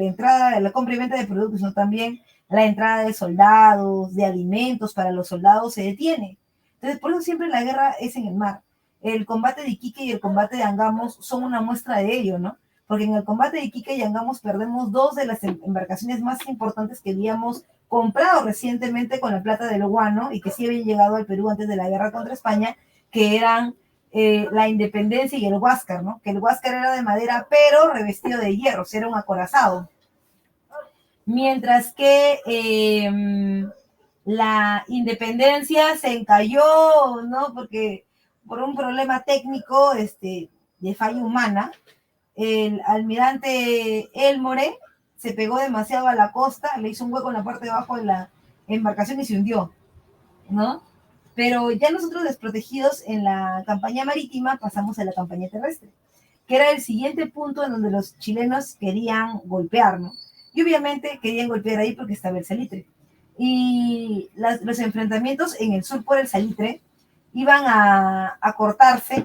entrada, la compra y venta de productos, sino también la entrada de soldados, de alimentos para los soldados se detiene. Entonces, por eso siempre la guerra es en el mar. El combate de Iquique y el combate de Angamos son una muestra de ello, ¿no? Porque en el combate de Iquique y Angamos perdemos dos de las embarcaciones más importantes que habíamos comprado recientemente con la plata del guano y que sí habían llegado al Perú antes de la guerra contra España, que eran la Independencia y el Huáscar, ¿no? Que el Huáscar era de madera, pero revestido de hierro, o sea, era un acorazado. Mientras que la Independencia se encalló, ¿no? Porque por un problema técnico de falla humana, el almirante Elmore se pegó demasiado a la costa, le hizo un hueco en la parte de abajo de la embarcación y se hundió, ¿no? Pero ya nosotros desprotegidos en la campaña marítima pasamos a la campaña terrestre, que era el siguiente punto en donde los chilenos querían golpear, ¿no? Y obviamente querían golpear ahí porque estaba el salitre. Y los enfrentamientos en el sur por el salitre iban a cortarse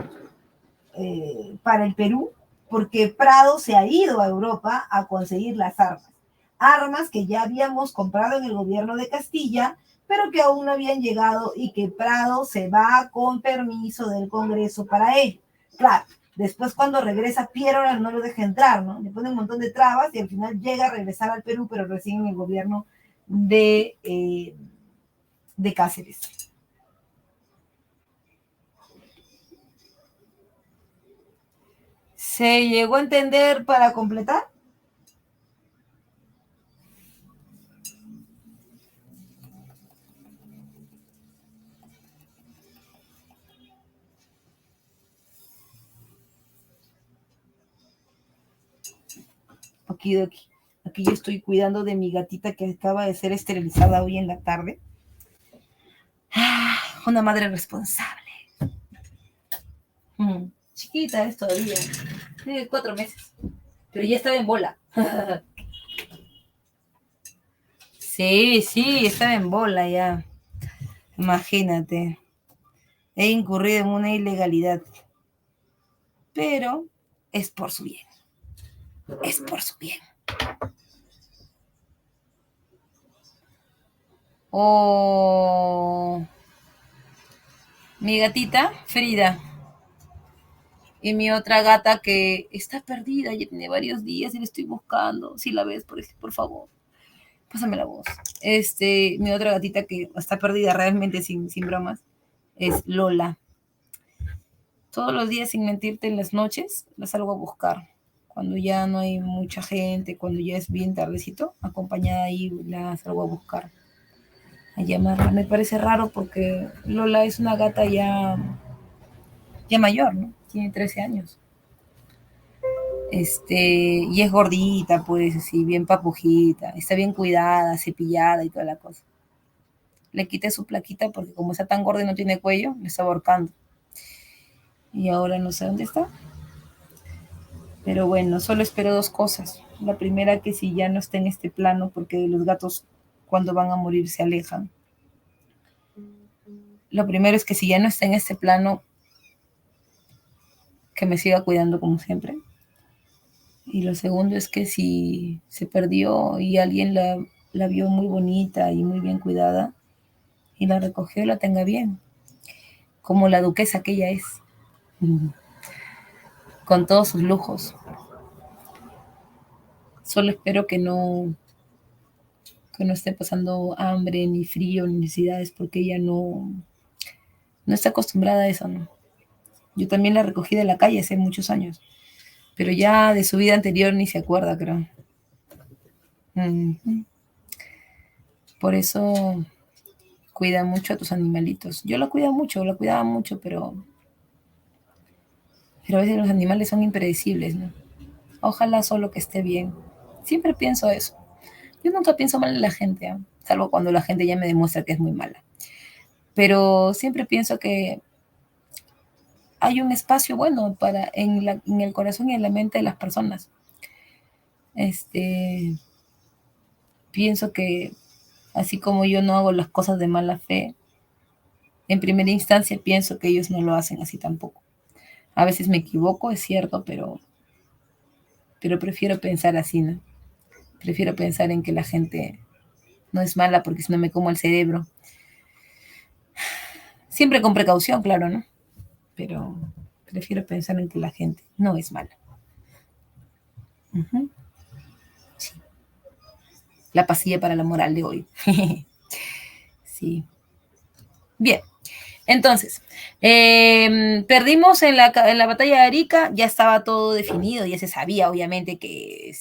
para el Perú porque Prado se ha ido a Europa a conseguir las armas. Armas que ya habíamos comprado en el gobierno de Castilla, pero que aún no habían llegado y que Prado se va con permiso del Congreso para ello. Claro, después cuando regresa Piero no lo deja entrar, ¿no? Le pone un montón de trabas y al final llega a regresar al Perú, pero recién en el gobierno de Cáceres. ¿Se llegó a entender para completar? Aquí, aquí yo estoy cuidando de mi gatita que acaba de ser esterilizada hoy en la tarde. Una madre responsable. Chiquita es todavía. Tiene 4 meses. Pero ya estaba en bola. Sí, sí, estaba en bola ya. Imagínate. He incurrido en una ilegalidad. Pero es por su bien. Es por su bien. Oh, mi gatita, Frida. Y mi otra gata que está perdida, ya tiene varios días y la estoy buscando. Si la ves, por favor, pásame la voz. Mi otra gatita que está perdida realmente sin bromas es Lola. Todos los días, sin mentirte, en las noches la salgo a buscar. Cuando ya no hay mucha gente, cuando ya es bien tardecito, acompañada ahí la salgo a buscar, a llamarla. Me parece raro porque Lola es una gata ya mayor, ¿no? Tiene 13 años. Y es gordita, pues, así, bien papujita, está bien cuidada, cepillada y toda la cosa. Le quité su plaquita porque como está tan gorda y no tiene cuello, le está ahorcando. Y ahora no sé dónde está. Pero bueno, solo espero 2 cosas. La primera, que si ya no está en este plano, porque los gatos cuando van a morir se alejan. Lo primero es que si ya no está en este plano, que me siga cuidando como siempre. Y lo segundo es que si se perdió y alguien la vio muy bonita y muy bien cuidada y la recogió, la tenga bien, como la duquesa que ella es, con todos sus lujos. Solo espero que no esté pasando hambre, ni frío, ni necesidades, porque ella no está acostumbrada a eso, ¿no? Yo también la recogí de la calle hace muchos años, pero ya de su vida anterior ni se acuerda, creo. Por eso cuida mucho a tus animalitos. Yo la cuidaba mucho, pero a veces los animales son impredecibles, ¿no? Ojalá solo que esté bien. Siempre pienso eso. Yo nunca pienso mal en la gente, ¿eh? Salvo cuando la gente ya me demuestra que es muy mala. Pero siempre pienso que hay un espacio bueno en el corazón y en la mente de las personas. Pienso que así como yo no hago las cosas de mala fe, en primera instancia pienso que ellos no lo hacen así tampoco. A veces me equivoco, es cierto, pero prefiero pensar así, ¿no? Prefiero pensar en que la gente no es mala porque si no me como el cerebro. Siempre con precaución, claro, ¿no? Pero prefiero pensar en que la gente no es mala. Sí. La pasilla para la moral de hoy. Sí. Bien. Entonces, perdimos en la batalla de Arica, ya estaba todo definido, ya se sabía, obviamente, que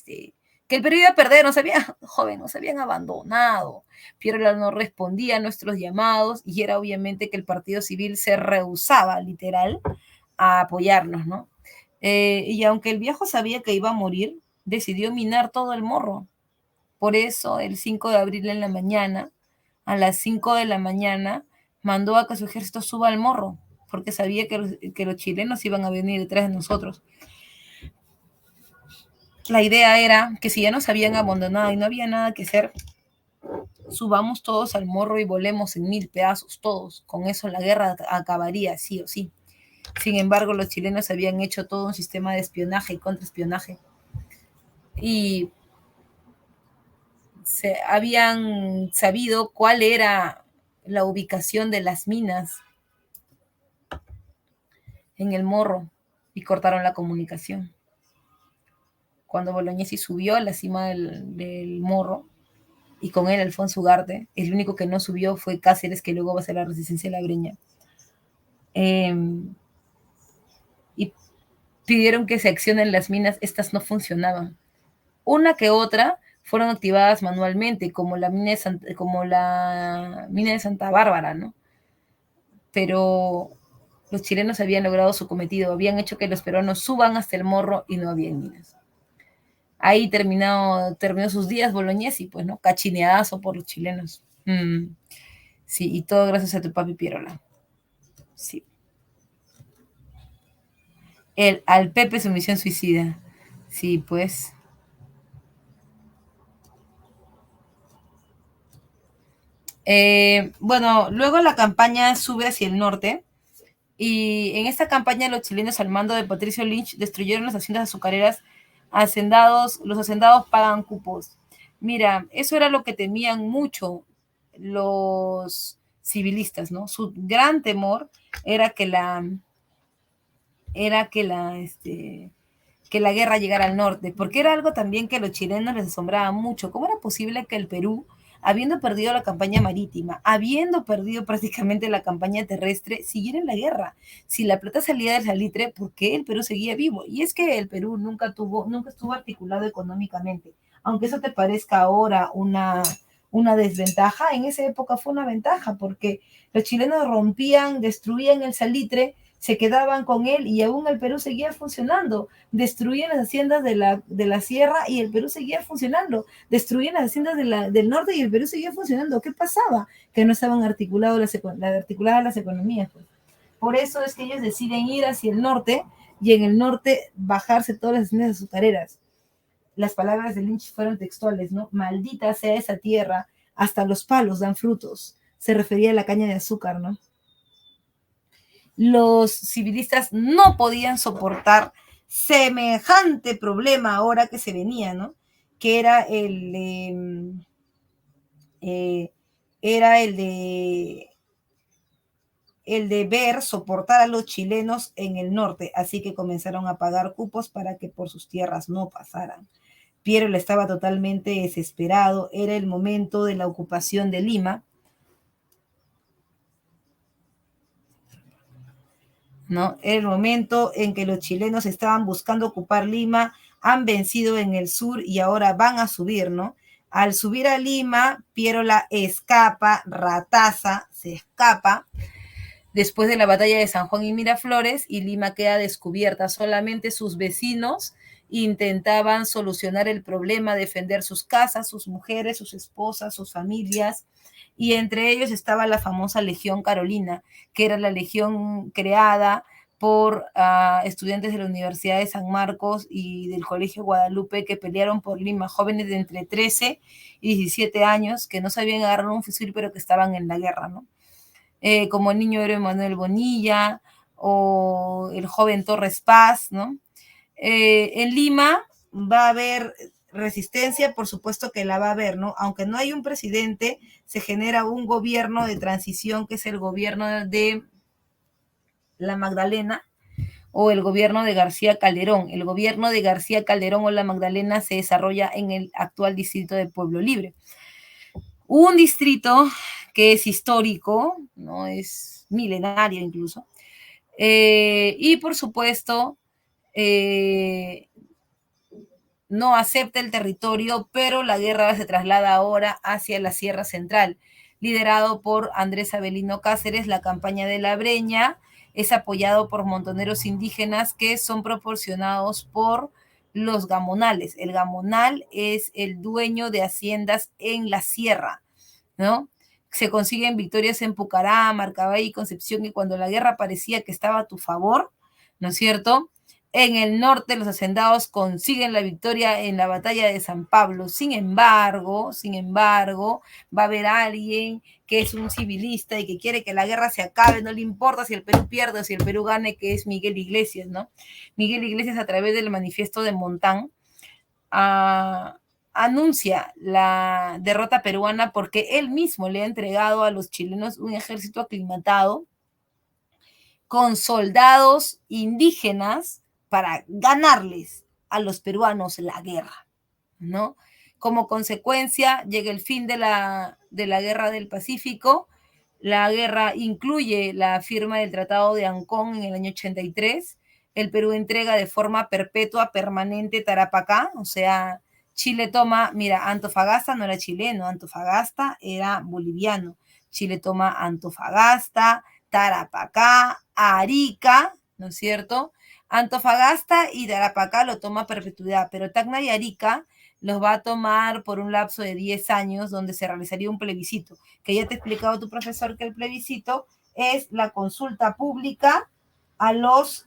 el Perú iba a perder, nos habían abandonado. Piero no respondía a nuestros llamados y era obviamente que el Partido Civil se rehusaba, literal, a apoyarnos, ¿no? Y aunque el viejo sabía que iba a morir, decidió minar todo el morro. Por eso, el 5 de abril en la mañana, a las 5 de la mañana, mandó a que su ejército suba al morro, porque sabía que los chilenos iban a venir detrás de nosotros. La idea era que si ya nos habían abandonado y no había nada que hacer, subamos todos al morro y volemos en 1000 pedazos, todos. Con eso la guerra acabaría, sí o sí. Sin embargo, los chilenos habían hecho todo un sistema de espionaje y contraespionaje. Y habían sabido cuál era la ubicación de las minas en el Morro y cortaron la comunicación. Cuando Bolognesi subió a la cima del Morro, y con él Alfonso Ugarte, el único que no subió fue Cáceres, que luego va a ser la resistencia de la Breña. Y pidieron que se accionen las minas, estas no funcionaban. Una que otra fueron activadas manualmente, como la mina de Santa Bárbara, ¿no? Pero los chilenos habían logrado su cometido, habían hecho que los peruanos suban hasta el Morro y no había minas. Ahí terminó sus días Bolognesi, pues, ¿no? Cachineadazo por los chilenos. Sí, y todo gracias a tu papi Pierola. Sí. Al Pepe su misión suicida. Sí, pues. Bueno, luego la campaña sube hacia el norte y en esta campaña los chilenos al mando de Patricio Lynch destruyeron las haciendas azucareras. Los hacendados pagan cupos. Mira, eso era lo que temían mucho los civilistas, ¿no? Su gran temor era que la guerra llegara al norte, porque era algo también que a los chilenos les asombraba mucho. ¿Cómo era posible que el Perú, habiendo perdido la campaña marítima, habiendo perdido prácticamente la campaña terrestre, siguiera en la guerra? Si la plata salía del salitre, ¿por qué el Perú seguía vivo? Y es que el Perú nunca estuvo articulado económicamente. Aunque eso te parezca ahora una desventaja, en esa época fue una ventaja, porque los chilenos rompían, destruían el salitre, se quedaban con él y aún el Perú seguía funcionando. Destruían las haciendas de la sierra y el Perú seguía funcionando. Destruían las haciendas del norte y el Perú seguía funcionando. ¿Qué pasaba? Que no estaban articuladas las economías. Pues. Por eso es que ellos deciden ir hacia el norte y en el norte bajarse todas las haciendas azucareras. Las palabras de Lynch fueron textuales, ¿no? Maldita sea esa tierra, hasta los palos dan frutos. Se refería a la caña de azúcar, ¿no? Los civilistas no podían soportar semejante problema ahora que se venía, ¿no? Que era el de ver, soportar a los chilenos en el norte, así que comenzaron a pagar cupos para que por sus tierras no pasaran. Pierola estaba totalmente desesperado, era el momento de la ocupación de Lima, ¿no? Era el momento en que los chilenos estaban buscando ocupar Lima, han vencido en el sur y ahora van a subir, ¿no? Al subir a Lima, Pierola escapa, rataza, se escapa, después de la batalla de San Juan y Miraflores, y Lima queda descubierta. Solamente sus vecinos intentaban solucionar el problema, defender sus casas, sus mujeres, sus esposas, sus familias, y entre ellos estaba la famosa Legión Carolina, que era la legión creada por estudiantes de la Universidad de San Marcos y del Colegio Guadalupe que pelearon por Lima, jóvenes de entre 13 y 17 años que no sabían agarrar un fusil pero que estaban en la guerra, ¿no? Como el niño héroe Manuel Bonilla o el joven Torres Paz, ¿no? En Lima va a haber resistencia, por supuesto que la va a haber, ¿no? Aunque no hay un presidente, se genera un gobierno de transición que es el gobierno de la Magdalena o el gobierno de García Calderón. El gobierno de García Calderón o la Magdalena se desarrolla en el actual distrito de Pueblo Libre. Un distrito que es histórico, ¿no? Es milenario incluso. Y por supuesto, no acepta el territorio, pero la guerra se traslada ahora hacia la Sierra Central. Liderado por Andrés Avelino Cáceres, la campaña de la Breña es apoyado por montoneros indígenas que son proporcionados por los gamonales. El gamonal es el dueño de haciendas en la sierra, ¿no? Se consiguen victorias en Pucará, Marcabay y Concepción, y cuando la guerra parecía que estaba a tu favor, ¿no es cierto?, En el norte, los hacendados consiguen la victoria en la batalla de San Pablo. Sin embargo, va a haber alguien que es un civilista y que quiere que la guerra se acabe, no le importa si el Perú pierde o si el Perú gane, que es Miguel Iglesias, ¿no? Miguel Iglesias, a través del manifiesto de Montán, anuncia la derrota peruana porque él mismo le ha entregado a los chilenos un ejército aclimatado con soldados indígenas para ganarles a los peruanos la guerra, ¿no? Como consecuencia, llega el fin de la Guerra del Pacífico. La guerra incluye la firma del Tratado de Ancón en el año 83. El Perú entrega de forma perpetua, permanente Tarapacá, o sea, Chile toma, mira, Antofagasta no era chileno, Antofagasta era boliviano. Chile toma Antofagasta, Tarapacá, Arica, ¿no es cierto? Antofagasta y Tarapacá lo toma a perpetuidad, pero Tacna y Arica los va a tomar por un lapso de 10 años donde se realizaría un plebiscito, que ya te ha explicado tu profesor que el plebiscito es la consulta pública a los,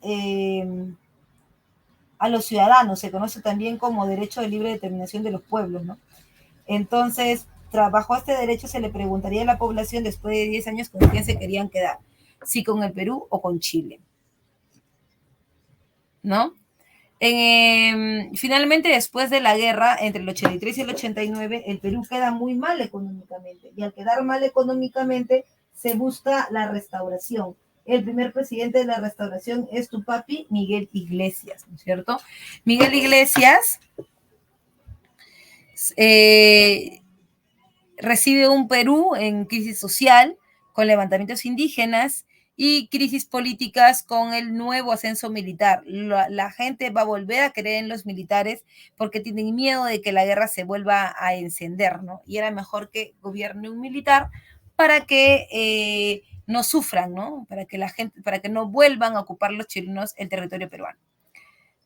a los ciudadanos, se conoce también como derecho de libre determinación de los pueblos, ¿no? Entonces, bajo este derecho se le preguntaría a la población después de 10 años con quién se querían quedar, si con el Perú o con Chile, ¿no? Finalmente, después de la guerra, entre el 83 y el 89, el Perú queda muy mal económicamente, y al quedar mal económicamente se busca la restauración. El primer presidente de la restauración es tu papi, Miguel Iglesias, ¿no es cierto? Miguel Iglesias recibe un Perú en crisis social, con levantamientos indígenas y crisis políticas con el nuevo ascenso militar. La gente va a volver a creer en los militares porque tienen miedo de que la guerra se vuelva a encender, ¿no? Y era mejor que gobierne un militar para que no sufran, ¿no? Para que no vuelvan a ocupar los chilenos el territorio peruano.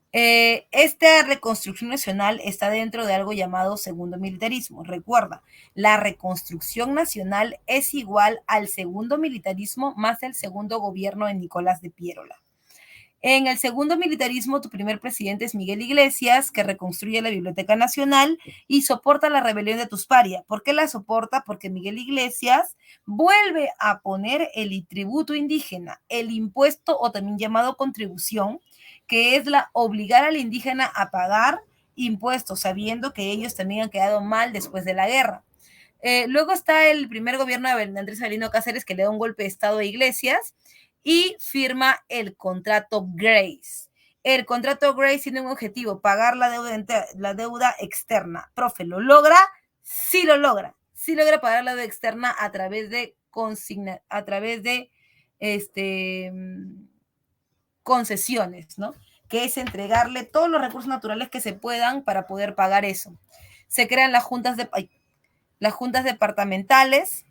Esta reconstrucción nacional está dentro de algo llamado segundo militarismo. Recuerda, la reconstrucción nacional es igual al segundo militarismo más el segundo gobierno de Nicolás de Piérola. En el segundo militarismo, tu primer presidente es Miguel Iglesias, que reconstruye la Biblioteca Nacional y soporta la rebelión de Tusparia. ¿Por qué la soporta? Porque Miguel Iglesias vuelve a poner el tributo indígena, el impuesto o también llamado contribución, que es la obligar al indígena a pagar impuestos, sabiendo que ellos también han quedado mal después de la guerra. Luego está el primer gobierno de Andrés Avelino Cáceres, que le da un golpe de Estado a Iglesias y firma el contrato Grace. El contrato Grace tiene un objetivo, pagar la deuda externa. Profe, ¿lo logra? Sí lo logra. Sí logra pagar la deuda externa a través de concesiones, ¿no? Que es entregarle todos los recursos naturales que se puedan para poder pagar eso. Se crean las juntas departamentales,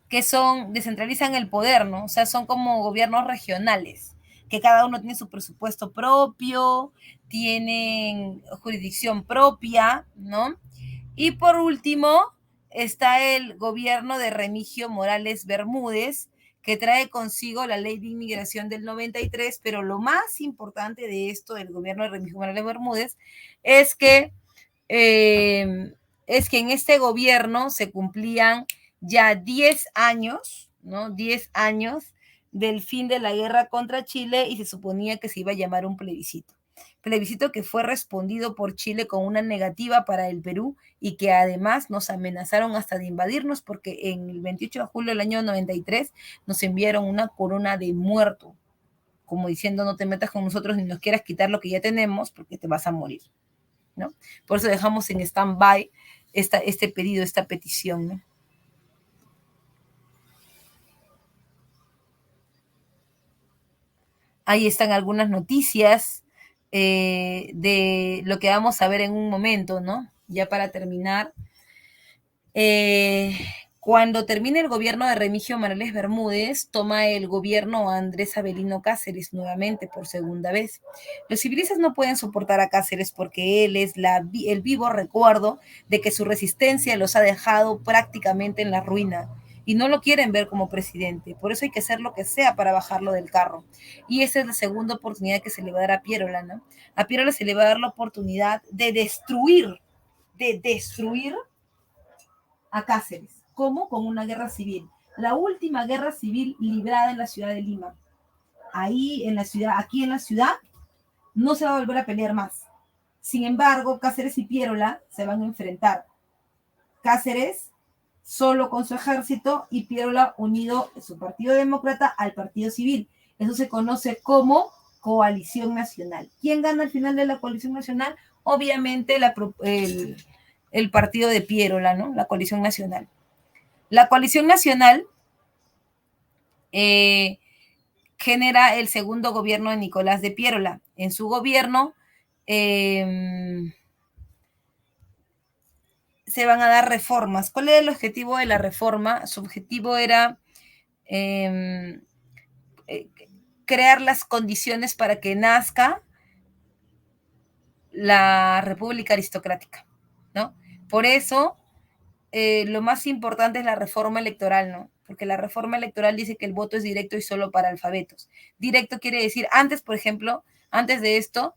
que descentralizan el poder, ¿no? O sea, son como gobiernos regionales, que cada uno tiene su presupuesto propio, tienen jurisdicción propia, ¿no? Y por último, está el gobierno de Remigio Morales Bermúdez, que trae consigo la ley de inmigración del 93, pero lo más importante de esto, del gobierno de Remigio Morales Bermúdez, es que en este gobierno se cumplían ya 10 años, ¿no? 10 años del fin de la guerra contra Chile y se suponía que se iba a llamar un plebiscito. Plebiscito que fue respondido por Chile con una negativa para el Perú y que además nos amenazaron hasta de invadirnos porque en el 28 de julio del año 93 nos enviaron una corona de muerto, como diciendo no te metas con nosotros ni nos quieras quitar lo que ya tenemos porque te vas a morir, ¿no? Por eso dejamos en stand-by este pedido, esta petición, ¿no? Ahí están algunas noticias de lo que vamos a ver en un momento, ¿no? Ya para terminar. Cuando termine el gobierno de Remigio Morales Bermúdez, toma el gobierno Andrés Avelino Cáceres nuevamente por segunda vez. Los civilistas no pueden soportar a Cáceres porque él es el vivo recuerdo de que su resistencia los ha dejado prácticamente en la ruina y no lo quieren ver como presidente. Por eso hay que hacer lo que sea para bajarlo del carro. Y esa es la segunda oportunidad que se le va a dar a Piérola, ¿no? A Piérola se le va a dar la oportunidad de destruir a Cáceres. ¿Cómo? Con una guerra civil. La última guerra civil librada en la ciudad de Lima. Ahí en la ciudad, aquí en la ciudad, no se va a volver a pelear más. Sin embargo, Cáceres y Piérola se van a enfrentar. Cáceres solo con su ejército y Piérola unido en su partido demócrata al partido civil. Eso se conoce como coalición nacional. ¿Quién gana al final de la coalición nacional? Obviamente el partido de Piérola, ¿no? La coalición nacional. La coalición nacional genera el segundo gobierno de Nicolás de Piérola. En su gobierno se van a dar reformas. ¿Cuál era el objetivo de la reforma? Su objetivo era crear las condiciones para que nazca la República Aristocrática, ¿no? Por eso, lo más importante es la reforma electoral, ¿no? Porque la reforma electoral dice que el voto es directo y solo para alfabetos. Directo quiere decir, antes, por ejemplo, antes de esto,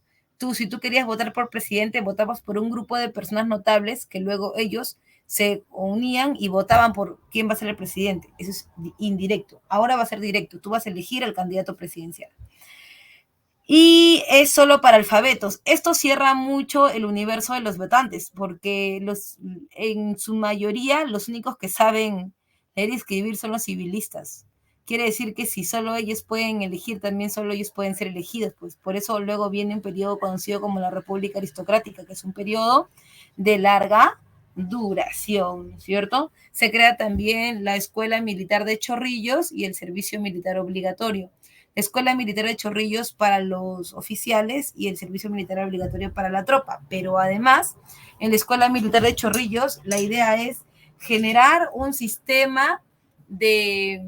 si tú querías votar por presidente, votabas por un grupo de personas notables que luego ellos se unían y votaban por quién va a ser el presidente. Eso es indirecto. Ahora va a ser directo. Tú vas a elegir al candidato presidencial. Y es solo para alfabetos. Esto cierra mucho el universo de los votantes, porque en su mayoría los únicos que saben leer y escribir son los civilistas. Quiere decir que si solo ellos pueden elegir, también solo ellos pueden ser elegidos. Pues por eso luego viene un periodo conocido como la República Aristocrática, que es un periodo de larga duración, ¿cierto? Se crea también la Escuela Militar de Chorrillos y el Servicio Militar Obligatorio. Escuela Militar de Chorrillos para los oficiales y el servicio militar obligatorio para la tropa. Pero además, en la Escuela Militar de Chorrillos, la idea es generar un sistema de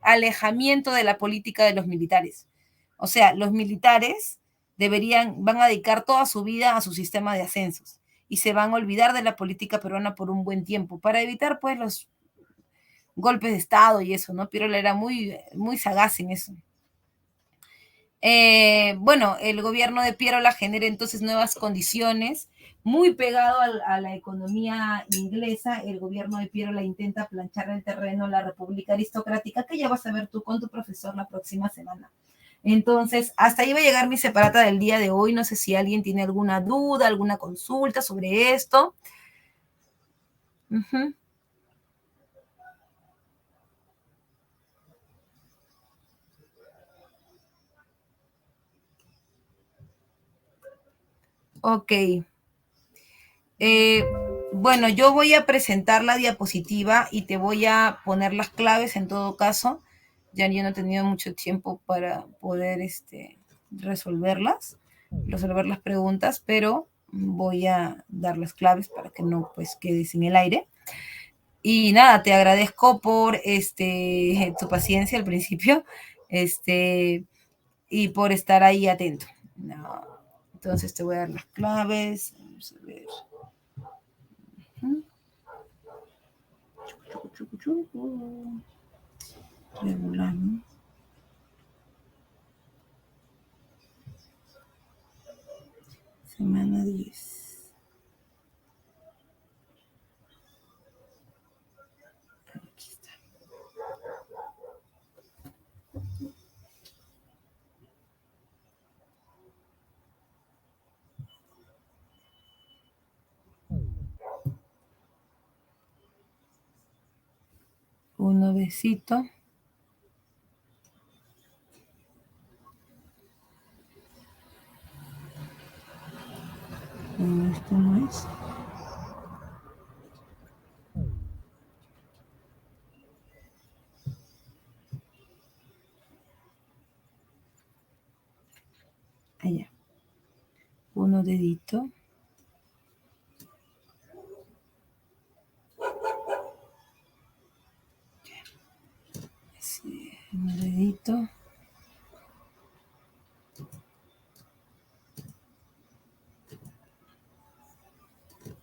alejamiento de la política de los militares. O sea, los militares van a dedicar toda su vida a su sistema de ascensos y se van a olvidar de la política peruana por un buen tiempo para evitar pues los golpes de Estado y eso, ¿no? Pirola era muy sagaz en eso. Bueno, el gobierno de Piérola genera entonces nuevas condiciones, muy pegado a la economía inglesa. El gobierno de Piérola intenta planchar el terreno a la República Aristocrática, que ya vas a ver tú con tu profesor la próxima semana. Entonces, hasta ahí va a llegar mi separata del día de hoy. No sé si alguien tiene alguna duda, alguna consulta sobre esto. Uh-huh. Ok. Eh, bueno, yo voy a presentar la diapositiva y te voy a poner las claves en todo caso. Ya yo no he tenido mucho tiempo para poder resolver las preguntas, pero voy a dar las claves para que no pues quedes en el aire. Y nada, te agradezco por tu paciencia al principio, y por estar ahí atento. No. Entonces te voy a dar las claves. Vamos a ver. Regular, ¿no? Semana 10. Aquí está. Un besito. Esto no es. Allá. Uno dedito. Sí, un dedito.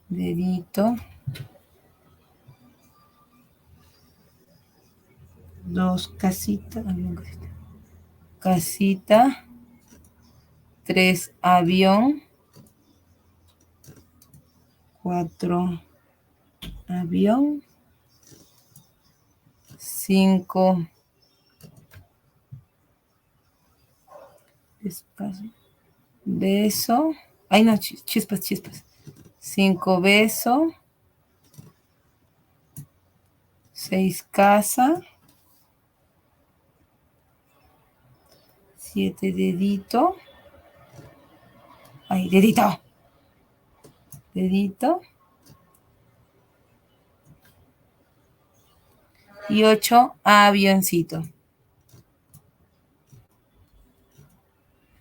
Dedito. 2 casita, avión, casita. Casita, 3 avión, 4 avión, 5 espacio, beso, ay no, chispas, 5 beso, 6 casa, 7 dedito, ay, dedito, y 8 avioncito.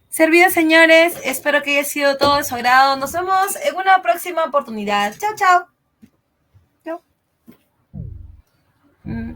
Servido, señores, espero que haya sido todo de su agrado. Nos vemos en una próxima oportunidad. Chao, chao. Chao.